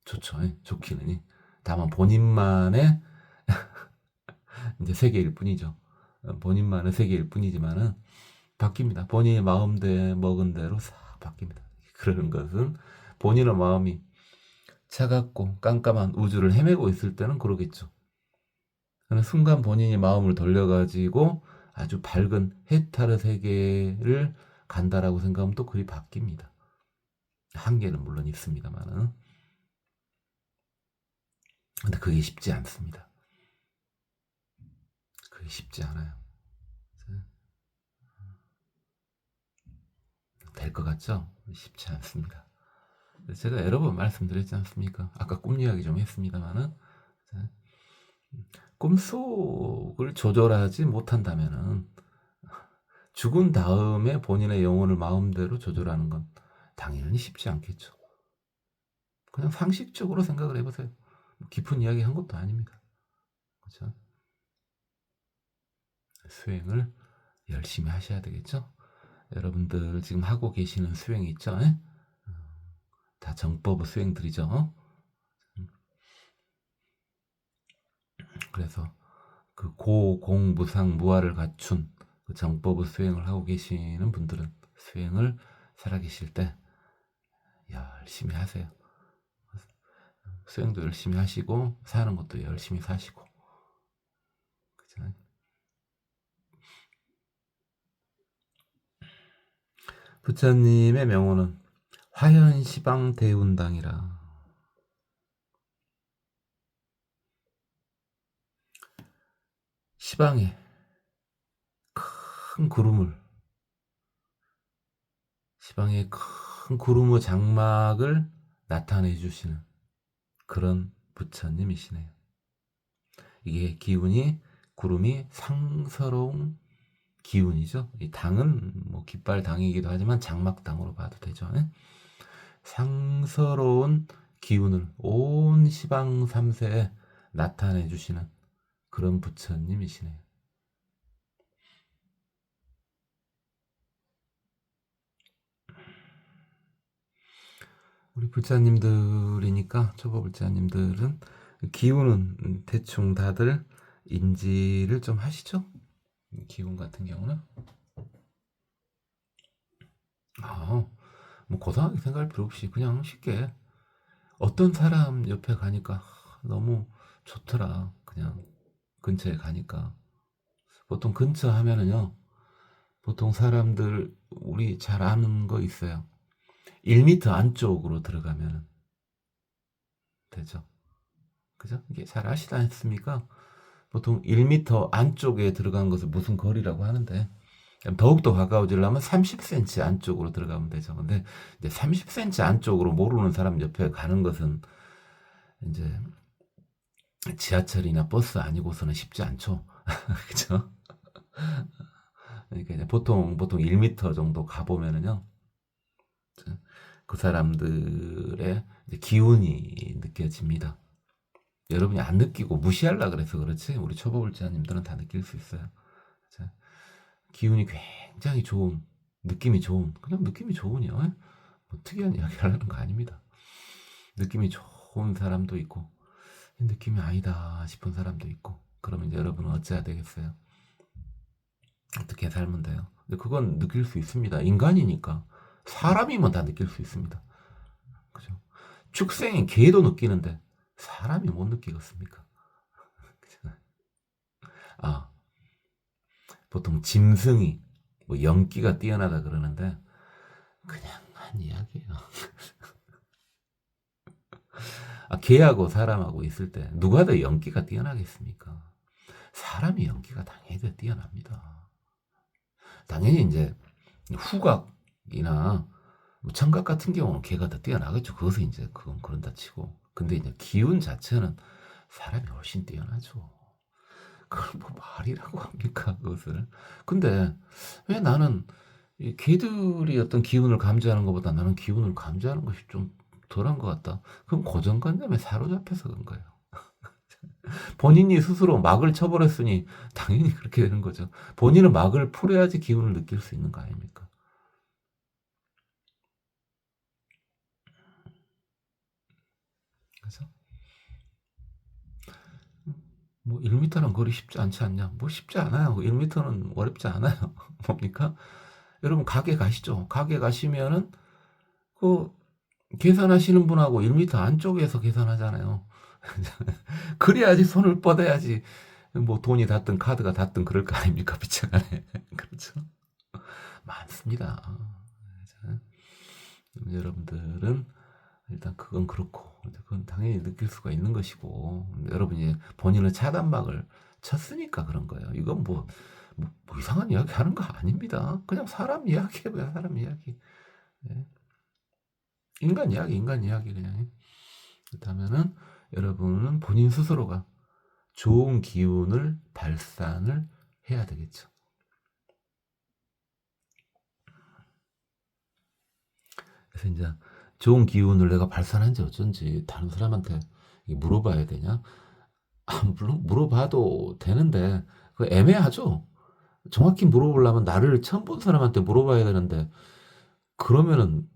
좋죠. 좋기는. 다만 본인만의 이제 세계일 뿐이죠. 본인만의 세계일 뿐이지만은 바뀝니다. 본인이 마음대 먹은 대로 싹 바뀝니다. 그러는 것은 본인의 마음이 차갑고 깜깜한 우주를 헤매고 있을 때는 그러겠죠. 그러나 순간 본인이 마음을 돌려가지고 아주 밝은 해탈의 세계를 간다라고 생각하면 또 그리 바뀝니다. 한계는 물론 있습니다만은. 근데 그게 쉽지 않습니다. 그게 쉽지 않아요. 될 것 같죠? 쉽지 않습니다. 제가 여러 번 말씀드렸지 않습니까? 아까 꿈 이야기 좀 했습니다만은, 꿈속을 조절하지 못한다면은, 죽은 다음에 본인의 영혼을 마음대로 조절하는 건 당연히 쉽지 않겠죠. 그냥 상식적으로 생각을 해보세요. 깊은 이야기 한 것도 아닙니다. 그렇죠? 수행을 열심히 하셔야 되겠죠? 여러분들 지금 하고 계시는 수행이 있죠? 에? 다 정법 수행들이죠. 그래서 그 고공무상 무아를 갖춘 그 정법의 수행을 하고 계시는 분들은 수행을 살아계실 때 열심히 하세요. 수행도 열심히 하시고 사는 것도 열심히 사시고. 그죠? 부처님의 명호는 화현시방대운당이라. 시방에 큰 구름을, 시방에 큰 구름의 장막을 나타내 주시는 그런 부처님이시네요. 이게 기운이, 구름이 상서로운 기운이죠. 이 당은 뭐 깃발당이기도 하지만 장막당으로 봐도 되죠. 네? 상서로운 기운을 온 시방 3세에 나타내 주시는 그런 부처님이시네요. 우리 불자님들이니까, 초보 불자님들은 기운은 대충 다들 인지를 좀 하시죠? 기운 같은 경우는 뭐 고상하게 생각할 필요 없이 그냥 쉽게 어떤 사람 옆에 가니까 너무 좋더라. 그냥 근처에 가니까. 보통 근처 하면은요, 보통 사람들 우리 잘 아는 거 있어요. 1m 안쪽으로 들어가면 되죠. 그죠? 이게 잘 아시지 않습니까? 보통 1m 안쪽에 들어간 것을 무슨 거리라고 하는데, 더욱더 가까워지려면 30cm 안쪽으로 들어가면 되죠. 근데 이제 30cm 안쪽으로 모르는 사람 옆에 가는 것은 이제 지하철이나 버스 아니고서는 쉽지 않죠. 그죠? 그러니까 이제 보통 1m 정도 가보면은요, 그 사람들의 기운이 느껴집니다. 여러분이 안 느끼고 무시하려 그래서 그렇지, 우리 초보불자님들은 다 느낄 수 있어요. 기운이 굉장히 좋은, 느낌이 좋은, 그냥 느낌이 좋으냐? 뭐 특이한 이야기 하려는 거 아닙니다. 느낌이 좋은 사람도 있고, 느낌이 아니다 싶은 사람도 있고, 그러면 이제 여러분은 어찌해야 되겠어요? 어떻게 살면 돼요? 근데 그건 느낄 수 있습니다. 인간이니까. 사람이면 다 느낄 수 있습니다. 그죠? 축생인 개도 느끼는데, 사람이 못 느끼겠습니까? 아, 보통 짐승이 뭐 연기가 뛰어나다 그러는데, 그냥 한 이야기예요. 개하고 사람하고 있을 때 누가 더 연기가 뛰어나겠습니까? 사람이 연기가 당연히 더 뛰어납니다. 당연히 이제 후각이나 뭐 청각 같은 경우는 개가 더 뛰어나겠죠. 그것은 이제 그건 그런다 치고. 근데 이제 기운 자체는 사람이 훨씬 뛰어나죠. 그걸 뭐 말이라고 합니까, 그것을? 근데 왜 나는 이 개들이 어떤 기운을 감지하는 것보다 나는 기운을 감지하는 것이 좀 덜한 것 같다. 그럼 고정관념에 사로잡혀서 그런 거예요. 본인이 스스로 막을 쳐버렸으니 당연히 그렇게 되는 거죠. 본인은 막을 풀어야지 기운을 느낄 수 있는 거 아닙니까? 그래서 뭐 1m는 거리 쉽지 않지 않냐? 뭐 쉽지 않아요. 1m는 어렵지 않아요. 뭡니까? 여러분 가게 가시죠. 가게 가시면은 그 계산하시는 분하고 1m 안쪽에서 계산하잖아요. 그래야지 손을 뻗어야지 뭐 돈이 닿든 카드가 닿든 그럴 거 아닙니까? 비차간에. 그렇죠? 많습니다. 여러분들은 일단 그건 그렇고 그건 당연히 느낄 수가 있는 것이고, 여러분이 본인의 차단막을 쳤으니까 그런 거예요. 이건 뭐 이상한 이야기 하는 거 아닙니다. 그냥 사람 이야기예요, 사람 이야기. 예. 인간 이야기 그냥. 그렇다면은 여러분은 본인 스스로가 좋은 기운을 발산을 해야 되겠죠. 그래서 이제 좋은 기운을 내가 발산한지 어쩐지 다른 사람한테 물어봐야 되냐? 물론 물어봐도 되는데 그 애매하죠. 정확히 물어보려면 나를 처음 본 사람한테 물어봐야 되는데 그러면은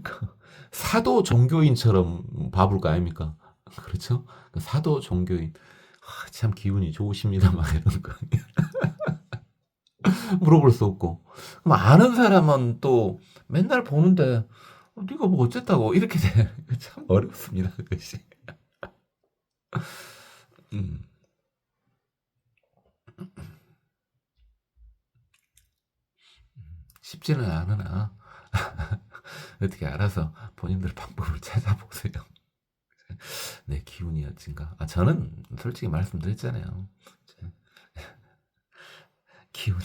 그 사도 종교인처럼 봐볼 거 아닙니까? 그렇죠? 그 사도 종교인 참 기운이 좋으십니다 막 이런 거 물어볼 수 없고 그럼 아는 사람은 또 맨날 보는데 네가 뭐 어쨌다고 이렇게 돼. 참 어렵습니다 그것이. 음. 쉽지는 않으나 어떻게 알아서 본인들 방법을 찾아보세요. 내 기운이 어찐가? 저는 솔직히 말씀드렸잖아요. 기운이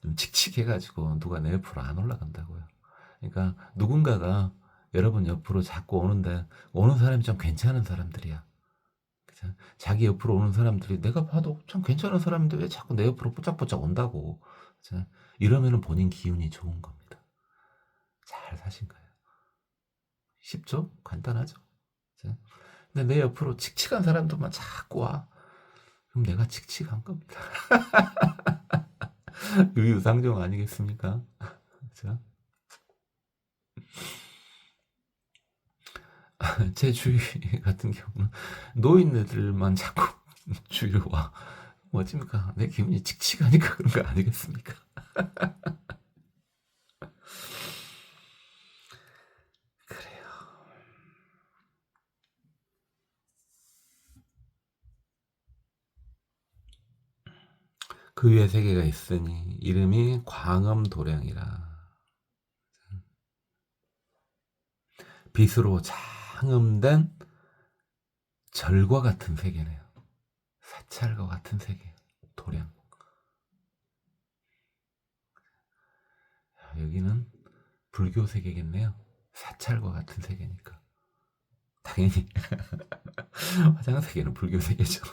좀 칙칙해가지고 누가 내 옆으로 안 올라간다고요. 그러니까 누군가가 여러분 옆으로 자꾸 오는데 오는 사람이 좀 괜찮은 사람들이야. 그죠? 자기 옆으로 오는 사람들이 내가 봐도 참 괜찮은 사람인데 왜 자꾸 내 옆으로 뽀짝뽀짝 온다고. 그죠? 이러면은 본인 기운이 좋은 겁니다. 잘 사신 거예요. 쉽죠? 간단하죠? 그죠? 근데 내 옆으로 칙칙한 사람들만 자꾸 와. 그럼 내가 칙칙한 겁니다. 유유상종 아니겠습니까? 그죠? 제 주위 같은 경우는 노인네들만 자꾸 주위로 와. 뭐집니까? 내 기분이 칙칙하니까 그런 거 아니겠습니까? 그래요. 그 위에 세계가 있으니 이름이 광음도량이라. 빛으로 장음된 절과 같은 세계네요. 사찰과 같은 세계. 도량. 여기는 불교 세계겠네요. 사찰과 같은 세계니까. 당연히 화장 세계는 불교 세계죠.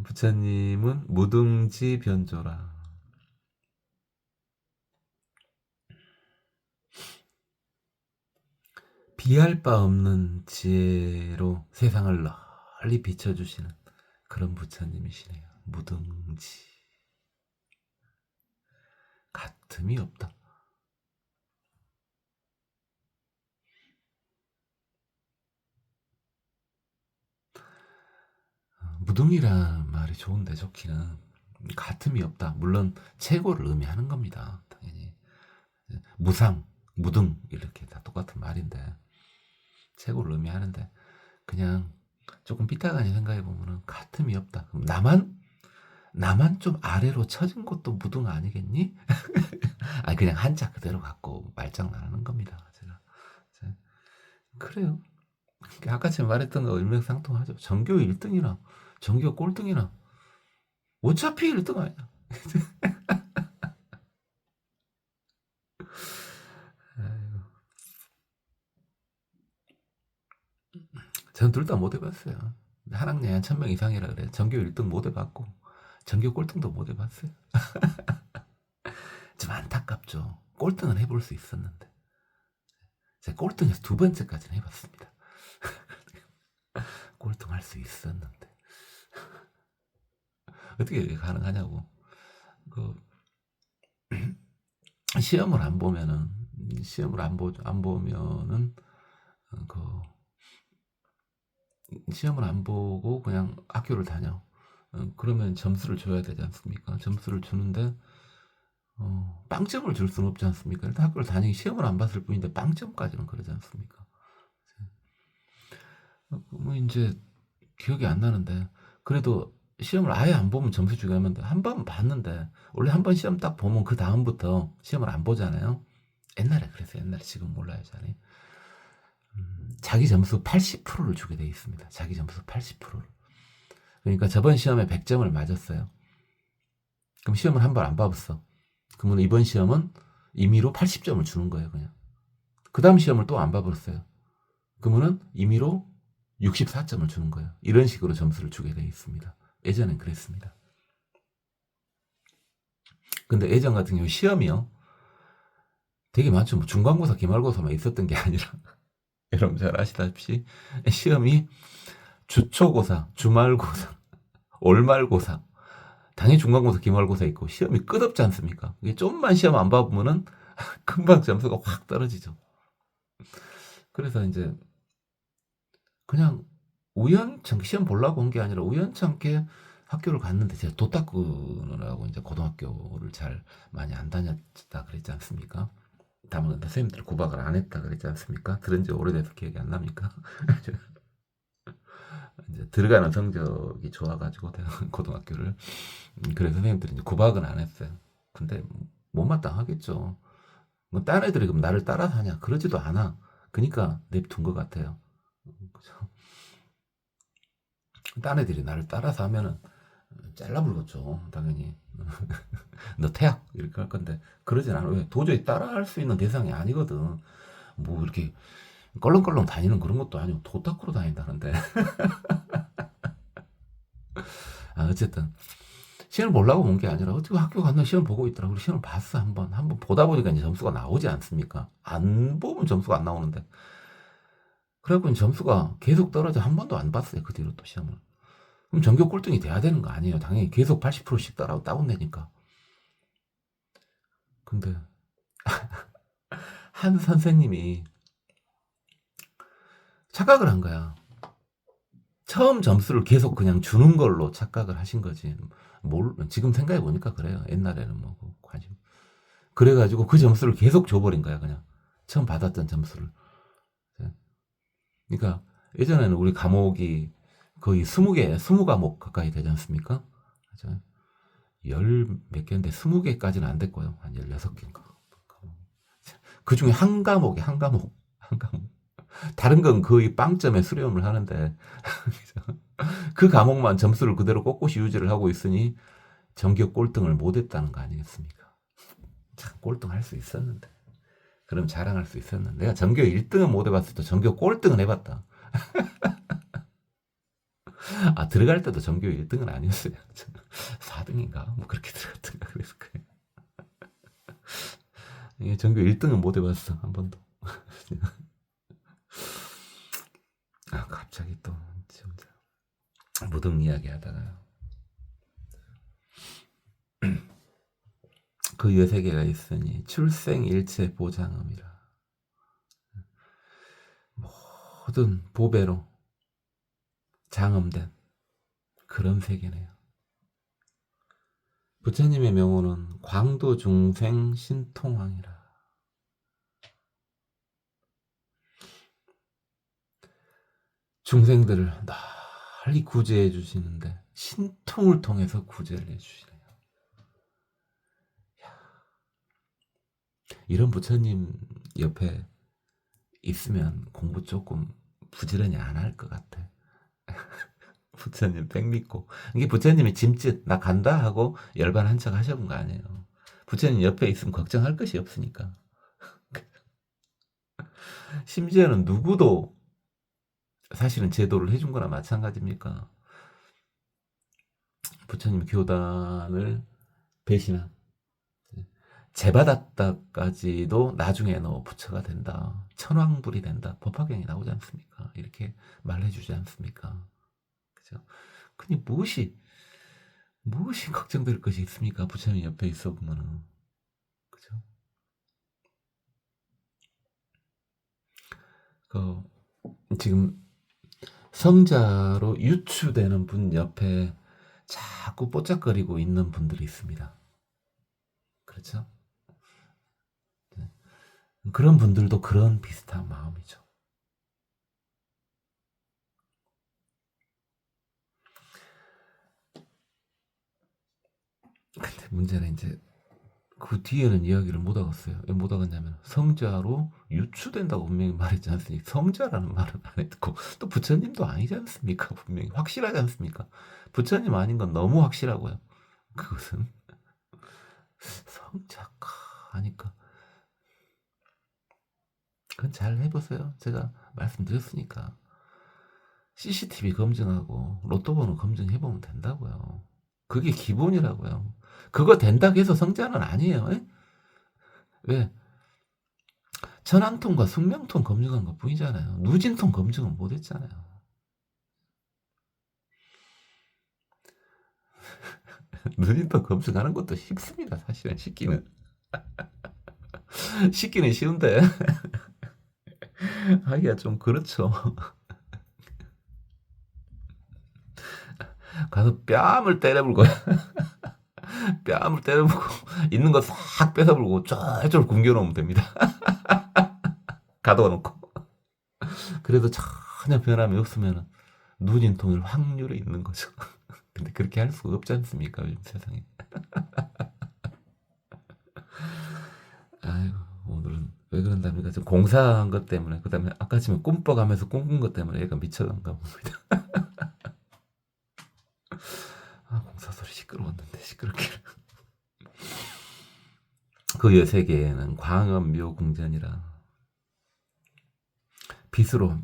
부처님은 무등지 변조라. 비할 바 없는 지혜로 세상을 널리 비춰주시는 그런 부처님이시네요. 무등지. 같음이 없다. 무등이란 말이 좋은데 좋기는 같음이 없다. 물론 최고를 의미하는 겁니다. 당연히 무상, 무등 이렇게 다 똑같은 말인데 최고를 의미하는데 그냥 조금 삐딱하게 생각해 보면은 같음이 없다. 그럼 나만 좀 아래로 처진 것도 무등 아니겠니? 아니 그냥 한자 그대로 갖고 말장난하는 겁니다. 제가 그래요. 아까 제가 말했던 거 일맥상통하죠. 전교 1등이나 전교 꼴등이나 어차피 1등 아니야. 전 둘 다 못 해봤어요. 한 학년에 한 1000명 이상이라 그래. 전교 1등 못 해봤고 전교 꼴등도 못 해봤어요. 좀 안타깝죠. 꼴등은 해볼 수 있었는데 제가 꼴등에서 두 번째까지는 해봤습니다. 꼴등할 수 있었는데 어떻게 가능하냐고. 그 시험을 안 보면은 그 시험을 안 보고 그냥 학교를 다녀. 그러면 점수를 줘야 되지 않습니까? 점수를 주는데 빵점을 줄 수는 없지 않습니까? 일단 학교를 다니기 시험을 안 봤을 뿐인데 빵점까지는 그러지 않습니까? 뭐 이제 기억이 안 나는데 그래도 시험을 아예 안 보면 점수 주게 하면 돼. 한 번 봤는데 원래 한 번 시험 딱 보면 그 다음부터 시험을 안 보잖아요. 옛날에 그랬어요. 옛날에. 지금 몰라요, 잘. 자기 점수 80%를 주게 돼 있습니다. 자기 점수 80%를. 그러니까 저번 시험에 100점을 맞았어요. 그럼 시험을 한 번 안 봐봤어. 그러면 이번 시험은 임의로 80점을 주는 거예요, 그냥. 그 다음 시험을 또 안 봐버렸어요. 그러면은 임의로 64점을 주는 거예요. 이런 식으로 점수를 주게 돼 있습니다. 예전엔 그랬습니다. 근데 예전 같은 경우 시험이요. 되게 많죠. 뭐 중간고사, 기말고사만 있었던 게 아니라 여러분 잘 아시다시피 시험이 주초고사, 주말고사, 올말고사, 당연히 중간고사, 기말고사 있고 시험이 끝없지 않습니까? 이게 좀만 시험 안 봐보면은 금방 점수가 확 떨어지죠. 그래서 이제 그냥 우연찮게 시험 보려고 온 게 아니라 우연찮게 학교를 갔는데 제가 도 닦으느라고 이제 고등학교를 잘 많이 안 다녔다 그랬지 않습니까? 다만 선생님들 구박을 안 했다 그랬지 않습니까? 들은 지 오래돼서 기억이 안 납니까? 이제 들어가는 성적이 좋아가지고 고등학교를 그래서 선생님들이 이제 구박은 안 했어요. 근데 못마땅하겠죠. 뭐 딴 애들이 그럼 나를 따라서 하냐? 그러지도 않아. 그러니까 냅둔 것 같아요. 그죠? 딴 애들이 나를 따라서 하면은 잘라불겠죠, 당연히. 너 태학 이렇게 할 건데 그러진 않아. 왜? 도저히 따라할 수 있는 대상이 아니거든. 뭐 이렇게 껄렁껄렁 다니는 그런 것도 아니고 도 닦으러 다닌다는데. 아, 어쨌든 시험 보려고 온 게 아니라 어떻게 학교 갔나 시험 보고 있더라고. 시험 봤어 한번 보다 보니까 이제 점수가 나오지 않습니까? 안 보면 점수가 안 나오는데. 그래갖고 점수가 계속 떨어져. 한 번도 안 봤어요, 그 뒤로 또 시험을. 그럼 전교 꼴등이 돼야 되는 거 아니에요? 당연히 계속 80%씩 다운되니까. 근데 한 선생님이 착각을 한 거야. 처음 점수를 계속 그냥 주는 걸로 착각을 하신 거지. 지금 생각해 보니까 그래요. 옛날에는 뭐 관심. 그래가지고 그 점수를 계속 줘버린 거야, 그냥. 처음 받았던 점수를. 그러니까 예전에는 우리 과목이 거의 20과목 가까이 되지 않습니까? 열 몇 개인데 20개까지는 안 됐고요. 한 16개인가. 그 중에 한 과목이 한 과목. 다른 건 거의 빵점에 수렴을 하는데 그 과목만 점수를 그대로 꼿꼿이 유지를 하고 있으니 전교 꼴등을 못했다는 거 아니겠습니까? 참 꼴등할 수 있었는데. 그럼 자랑할 수 있었는데. 내가 전교 1등은 못 해봤을 때 전교 꼴등은 해봤다. 아, 들어갈 때도 전교 1등은 아니었어요. 4등인가? 뭐 그렇게 들어갔던가 그랬을 거예요. 이게 전교 1등은 못 해봤어. 한 번도. 아, 갑자기 또 진짜 무등 이야기 하다가요. 그 여세계가 있으니 출생일체 보장음이라. 모든 보배로 장엄된 그런 세계네요. 부처님의 명호는 광도중생 신통왕이라. 중생들을 널리 구제해 주시는데 신통을 통해서 구제를 해 주시네요. 이런 부처님 옆에 있으면 공부 조금 부지런히 안 할 것 같아. 부처님 백 믿고. 이게 부처님이 짐짓 나 간다 하고 열반 한 척 하셔본 거 아니에요. 부처님 옆에 있으면 걱정할 것이 없으니까. 심지어는 누구도 사실은 제도를 해준 거나 마찬가지입니까? 부처님 교단을 배신한, 재받았다까지도 나중에 너 부처가 된다, 천왕불이 된다, 법화경이 나오지 않습니까? 이렇게 말해주지 않습니까? 그죠? 근데 무엇이 걱정될 것이 있습니까? 부처님 옆에 있어 보면은. 그죠? 그, 지금 성자로 유추되는 분 옆에 자꾸 뽀짝거리고 있는 분들이 있습니다. 그렇죠? 그런 분들도 그런 비슷한 마음이죠. 근데 문제는 이제 그 뒤에는 이야기를 못 하겠어요. 왜 못 하겠냐면 성자로 유추된다고 분명히 말했지 않습니까? 성자라는 말은 안 했고 또 부처님도 아니지 않습니까? 분명히 확실하지 않습니까? 부처님 아닌 건 너무 확실하고요. 그것은 성자가 하니까 그건 잘 해보세요. 제가 말씀드렸으니까 CCTV 검증하고 로또 번호 검증해보면 된다고요. 그게 기본이라고요. 그거 된다고 해서 성자는 아니에요. 에? 왜? 천왕통과 숙명통 검증한 것 뿐이잖아요. 누진통 검증은 못했잖아요. 누진통 검증하는 것도 쉽습니다. 사실은 쉽기는. 쉽기는 쉬운데 하기가 좀 그렇죠. 가서 뺨을 때려불고 뺨을 때려불고 있는 거 싹 뺏어불고 쫄쫄 굶겨놓으면 됩니다. 가둬놓고. 그래도 전혀 변함이 없으면 누진통일 확률이 있는 거죠. 근데 그렇게 할 수가 없지 않습니까? 요즘 세상에. 아이고, 오늘은 왜 그런답니까? 좀 공사한 것 때문에, 그 다음에 아까 아침에 꿈꿔가면서 꿈꾼 것 때문에 얘가 미쳐간가 봅니다. 아, 공사 소리 시끄러웠는데, 시끄럽게. 그 여세계에는 광엄묘궁전이라 빛으로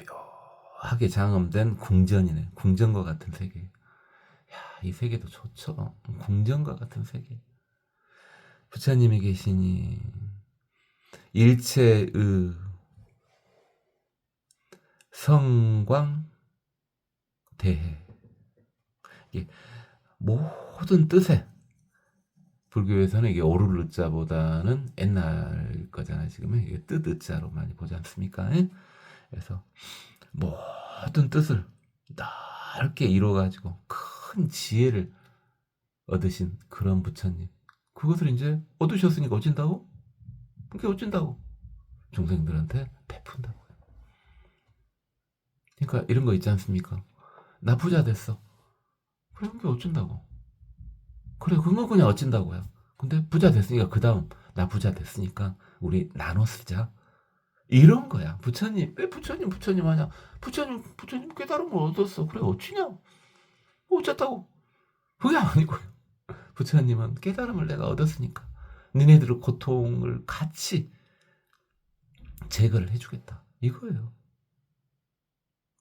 묘하게 장엄된 궁전이네. 궁전과 같은 세계. 야, 이 세계도 좋죠. 궁전과 같은 세계. 부처님이 계시니 일체의 성광 대해. 이게 모든 뜻에 불교에서는 이게 오를 자보다는 옛날 거잖아요. 지금은 이게 뜻 자로 많이 보지 않습니까? 예? 그래서 모든 뜻을 넓게 이뤄가지고 큰 지혜를 얻으신 그런 부처님. 그것을 이제 얻으셨으니까 어찐다고? 그게 어찐다고? 중생들한테 베푼다고요. 그러니까 이런 거 있지 않습니까? 나 부자 됐어. 그래, 그게 어쩐다고? 그래, 그건 그냥 어쩐다고요. 근데 부자 됐으니까 그 다음 나 부자 됐으니까 우리 나눠 쓰자. 이런 거야. 부처님 왜 부처님 하냐? 부처님 깨달음을 얻었어. 그래 어찌냐? 어쨌다고? 그게 아니고요. 부처님은 깨달음을 내가 얻었으니까 니네들의 고통을 같이 제거를 해주겠다. 이거예요.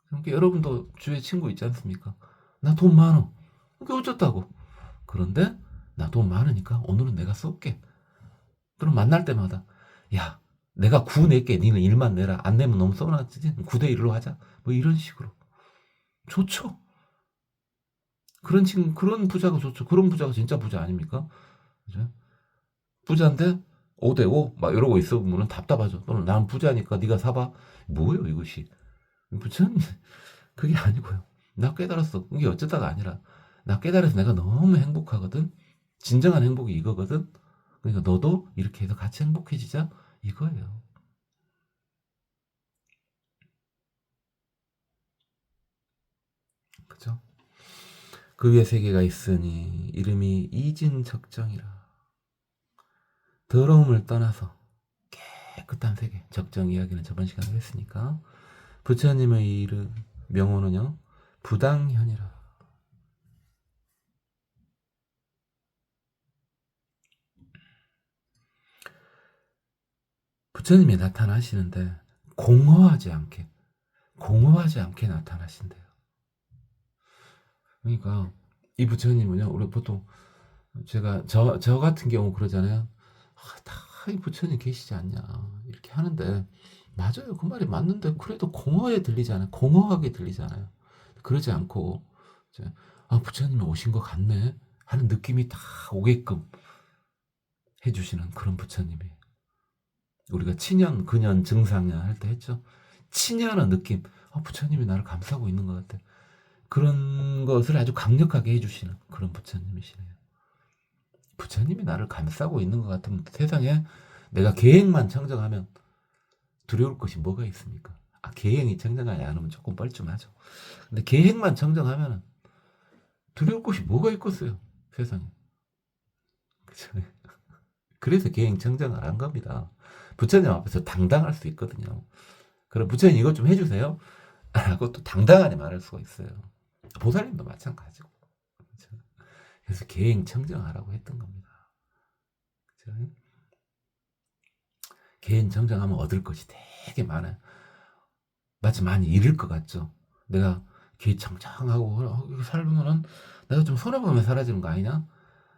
그러니까 여러분도 주위에 친구 있지 않습니까? 나 돈 많어. 그게 어쨌다고? 그런데 나 돈 많으니까 오늘은 내가 쏠게. 그럼 만날 때마다 야 내가 9 낼게. 니는 1만 내라. 안 내면 너무 서운하지. 9대 1로 하자. 뭐 이런 식으로. 좋죠. 그런 부자가 좋죠. 그런 부자가 진짜 부자 아닙니까? 그죠? 부자인데 5대 5 막 이러고 있어 보면 답답하죠. 또는 난 부자니까 네가 사봐. 뭐예요 이것이? 부자는 그게 아니고요. 나 깨달았어. 이게 어쩌다가 아니라 나 깨달아서 내가 너무 행복하거든. 진정한 행복이 이거거든. 그러니까 너도 이렇게 해서 같이 행복해지자 이거예요. 그죠? 그 위에 세계가 있으니 이름이 이진적정이라. 더러움을 떠나서 깨끗한 세계. 적정 이야기는 저번 시간에 했으니까. 부처님의 이름 명호는요. 부당현이라. 부처님이 나타나시는데 공허하지 않게 나타나신대요. 그러니까 이 부처님은요. 우리 보통 제가 저 같은 경우 그러잖아요. 다 이 부처님 계시지 않냐 이렇게 하는데 맞아요. 그 말이 맞는데 그래도 공허해 들리잖아요. 공허하게 들리잖아요. 그러지 않고 이제 부처님이 오신 것 같네 하는 느낌이 다 오게끔 해주시는 그런 부처님이에요. 우리가 친연, 근연, 증상연 할 때 했죠. 친연한 느낌. 부처님이 나를 감싸고 있는 것 같아. 그런 것을 아주 강력하게 해주시는 그런 부처님이시네요. 부처님이 나를 감싸고 있는 것 같으면 세상에 내가 계획만 청정하면 두려울 것이 뭐가 있습니까? 계획이 청정하지 않으면 조금 뻘쭘하죠. 근데 계획만 청정하면 두려울 것이 뭐가 있겠어요, 세상에. 그죠? 그래서 계행청정을 한 겁니다. 부처님 앞에서 당당할 수 있거든요. 그럼 부처님 이것 좀 해주세요. 라고 또 당당하게 말할 수가 있어요. 보살님도 마찬가지고. 그죠? 그래서 계행청정하라고 했던 겁니다. 그죠? 계행청정하면 얻을 것이 되게 많아요. 마치 많이 잃을 것 같죠. 내가 계행청정하고 살면은 내가 좀 손해보면 사라지는 거 아니냐?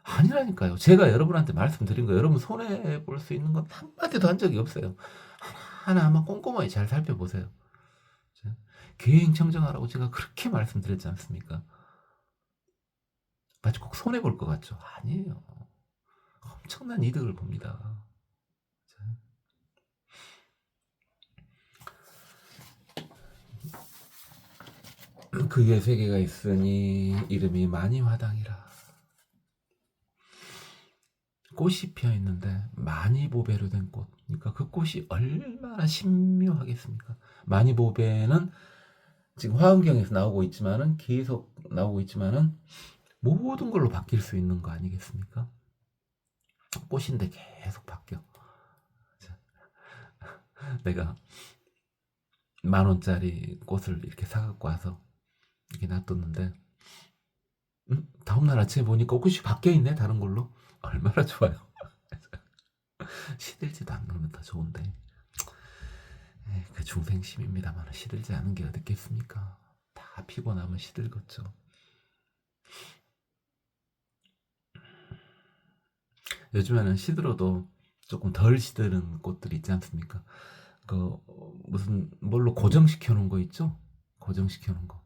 아니라니까요. 제가 여러분한테 말씀드린 거 여러분 손해볼 수 있는 건 한마디도 한 적이 없어요. 하나하나 한번 꼼꼼하게 잘 살펴보세요. 계행청정하라고 제가 그렇게 말씀드렸지 않습니까? 마치 꼭 손해볼 것 같죠? 아니에요. 엄청난 이득을 봅니다. 그의 세계가 있으니 이름이 만이화당이라. 꽃이 피어 있는데 만이보배로 된 꽃. 그러니까 그 꽃이 얼마나 신묘하겠습니까? 만이보배는 지금 화엄경에서 나오고 있지만은 계속 나오고 있지만은 모든 걸로 바뀔 수 있는 거 아니겠습니까? 꽃인데 계속 바뀌어. 내가 10,000원짜리 꽃을 이렇게 사갖고 와서 이렇게 놔뒀는데 다음날 아침에 보니까 꽃이 바뀌어 있네, 다른 걸로. 얼마나 좋아요. 시들지도 않는 건 더 좋은데 그 중생심입니다만 시들지 않은 게 어디 있겠습니까? 다 피고 나면 시들겠죠. 요즘에는 시들어도 조금 덜 시드는 꽃들이 있지 않습니까? 그 무슨 뭘로 고정시켜 놓은 거 있죠? 고정시켜 놓은 거.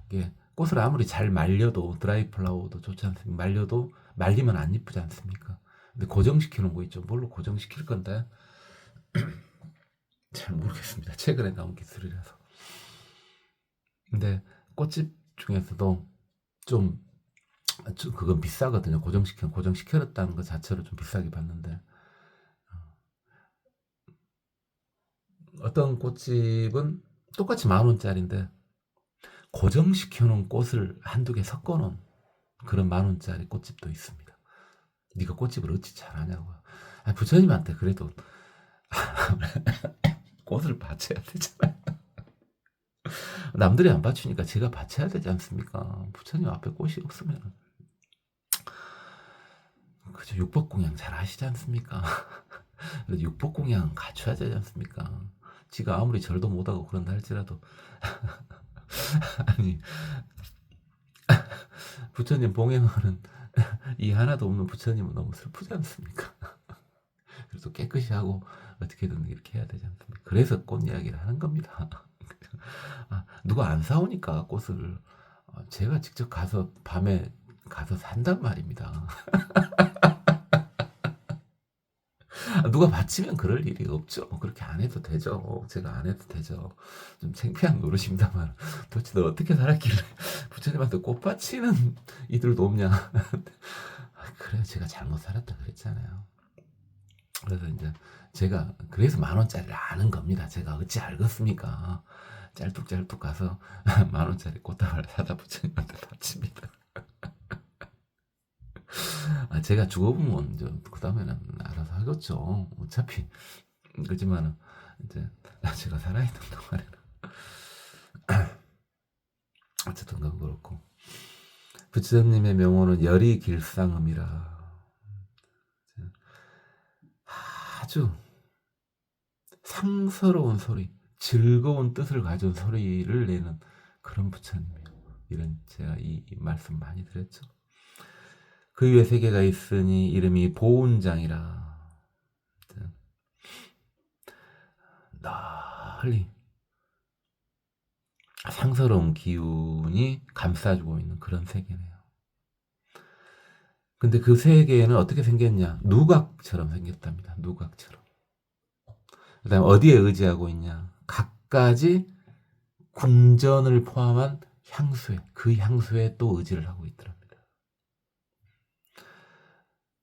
이게 꽃을 아무리 잘 말려도 드라이 플라워도 좋지 않습니까? 말려도 말리면 안 이쁘지 않습니까? 근데 고정시켜 놓은 거 있죠. 뭘로 고정시킬 건데 잘 모르겠습니다. 최근에 나온 기술이라서. 근데 꽃집 중에서도 좀 그건 비싸거든요. 고정시켜놨다는 것 자체로 좀 비싸게 받는데 어떤 꽃집은 똑같이 10,000원짜리인데 고정시켜놓은 꽃을 한두 개 섞어놓은 그런 10,000원짜리 꽃집도 있습니다. 네가 꽃집을 어찌 잘하냐고요. 부처님한테 그래도 꽃을 바쳐야 되잖아요. 남들이 안 바치니까 제가 바쳐야 되지 않습니까? 부처님 앞에 꽃이 없으면 그죠. 육법공양 잘 하시지 않습니까? 그래도 육법공양 갖춰야 되지 않습니까? 지가 아무리 절도 못하고 그런다 할지라도 아니 부처님 봉행하는 이 하나도 없는 부처님은 너무 슬프지 않습니까? 그래서 깨끗이 하고 어떻게든 이렇게 해야 되지 않습니까? 그래서 꽃 이야기를 하는 겁니다. 누가 안 사오니까 꽃을 제가 직접 가서 밤에 가서 산단 말입니다. 누가 바치면 그럴 일이 없죠. 그렇게 안 해도 되죠. 제가 안 해도 되죠. 좀 창피한 노릇입니다만 도대체 너 어떻게 살았길래 부처님한테 꽃 바치는 이들도 없냐. 그래 제가 잘못 살았다 그랬잖아요. 그래서 이제 제가 그래서 10,000원짜리를 아는 겁니다. 제가 어찌 알겠습니까? 짤뚝짤뚝 가서 10,000원짜리 꽃다발 사다 부처님한테 바칩니다. 제가 죽어보면 그 다음에는 알아서 하겠죠. 어차피 그렇지만은 이제 제가 살아있는 동안에는 어쨌든 그건 그렇고 부처님의 명호는 열이길상음이라 아주 상서로운 소리, 즐거운 뜻을 가진 소리를 내는 그런 부처님이에요. 이런 제가 이 말씀 많이 드렸죠. 그 위에 세계가 있으니 이름이 보운장이라. 널리 상서로운 기운이 감싸주고 있는 그런 세계네요. 근데 그 세계는 어떻게 생겼냐? 누각처럼 생겼답니다. 누각처럼. 그 다음에 어디에 의지하고 있냐? 갖가지 궁전을 포함한 향수에, 그 향수에 또 의지를 하고 있더랍니다.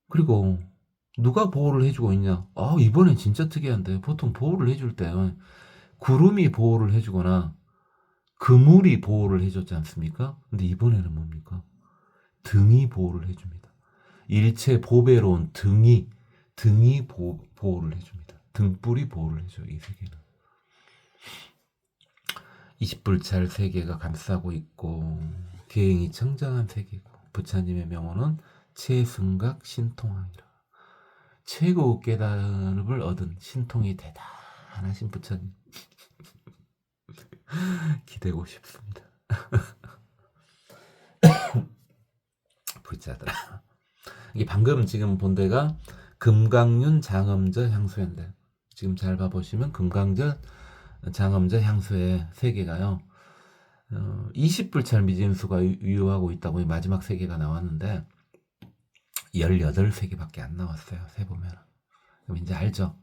그리고 누가 보호를 해주고 있냐? 이번엔 진짜 특이한데 보통 보호를 해줄 때 구름이 보호를 해주거나 그물이 보호를 해줬지 않습니까? 근데 이번에는 뭡니까? 등이 보호를 해줍니다. 일체 보배로운 등이 보호를 해줍니다. 등불이 보호를 해줘요. 이 세계는. 20불찰 세계가 감싸고 있고 계행이 청정한 세계고 부처님의 명호는 최승각 신통왕이라. 최고 깨달음을 얻은 신통이 대단하신 부처님 기대고 싶습니다. 부자들아. 이게 방금 지금 본 데가 금강륜 장엄저 향수인데 지금 잘 봐보시면 금강저 장엄저 향수의 세계가요. 20불찰 미진수가 유효하고 있다고 마지막 세계가 나왔는데 18세계밖에 안 나왔어요. 세보면. 그럼 이제 알죠?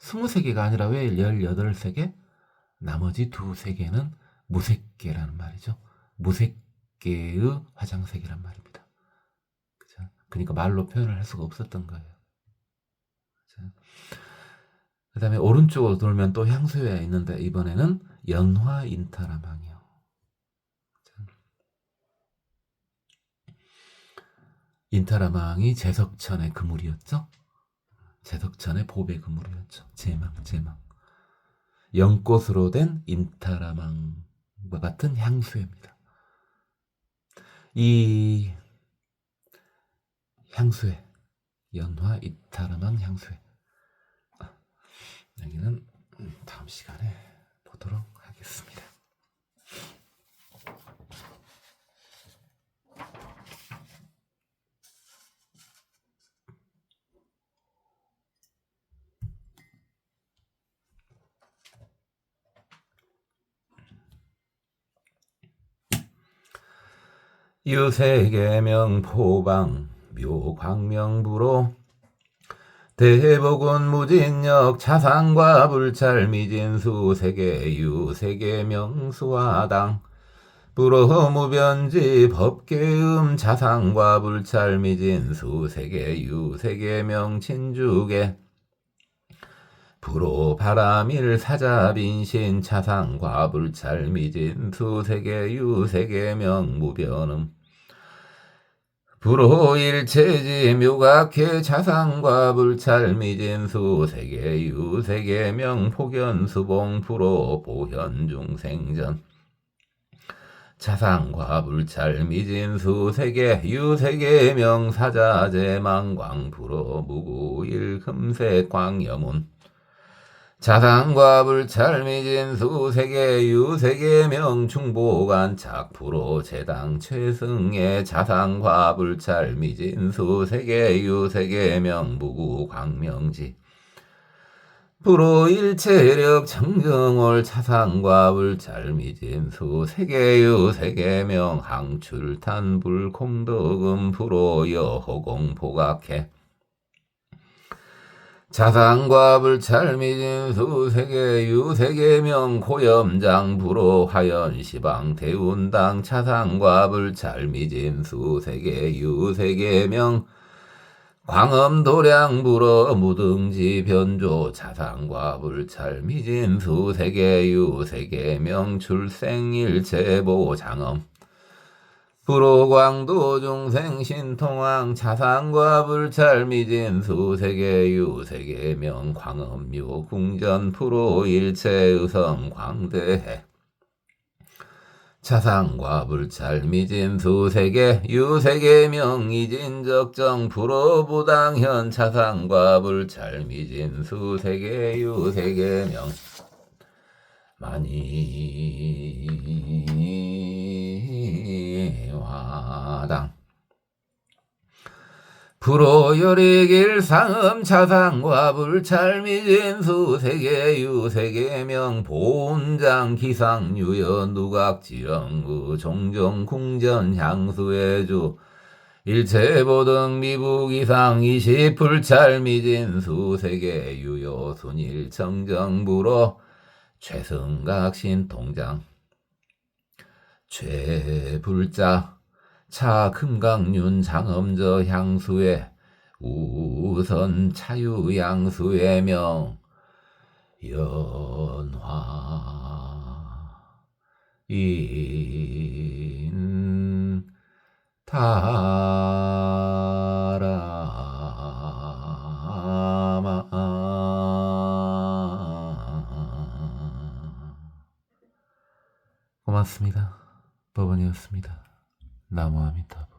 20세계가 아니라 왜 18세계? 나머지 2세계는 무색계라는 말이죠. 무색계의 화장세계란 말입니다. 그죠? 그러니까 말로 표현을 할 수가 없었던 거예요. 그 다음에 오른쪽으로 돌면 또 향수회가 있는데 이번에는 연화인타라망이요. 인타라망이 제석천의 그물이었죠. 제석천의 보배 그물이었죠. 제망. 연꽃으로 된 인타라망과 같은 향수회입니다. 이 향수회, 연화 인타라망 향수회. 여기는 다음 시간에 보도록 하겠습니다. 유세계명 포방 묘광명부로 대복은 무진력 차상과 불찰 미진수 세계 유세계명수화당 불어무변지 법계음 차상과 불찰 미진수 세계 유세계명 친주계 불어 바람일 사자빈신 차상과 불찰 미진수 세계 유세계명 무변음 불호 일체지 묘각해 차상과 불찰 미진수 세계 유세계명 폭연수봉 불호 보현중생전 차상과 불찰 미진수 세계 유세계명 사자제망광 불호 무구일 금색 광여문 차상과 불찰 미진수 세계 유세계명 충보관착 불호 제당 최승의 차상과 불찰 미진수 세계 유세계명 무구 광명지 불호 일체력 청정월 차상과 불찰 미진수 세계 유세계명 항출탄 불공덕음 불호 여호공 보각해 차상과 불찰 미진수 세계 유세계명 고염장 불호 화연시방 대운당 차상과 불찰 미진수 세계 유세계명 광음도량 불어 무등지 변조 차상과 불찰 미진수 세계 유세계명 출생일체보 장엄 불호광도 중생신통왕 차상과 불찰 미진수 세계 유세계명 광음묘 궁전 불호일체의성 광대해 차상과 불찰 미진수 세계 유세계명 이진적정 불호부당현 차상과 불찰 미진수 세계 유세계명 만이화당 불호열의길 상음 차상과 불찰 미진수 세계 유세계명 보훈장 기상유연 누각지영구 종정궁전 향수회주 일체보등 미북이상 20불찰 미진수 세계 유효순일 청정불호 최승각신통장 최불자 차금강륜 장엄저 향수회 우선 차유양수회 명 연화 인타 고맙습니다. 법원이었습니다. 나무아미타불.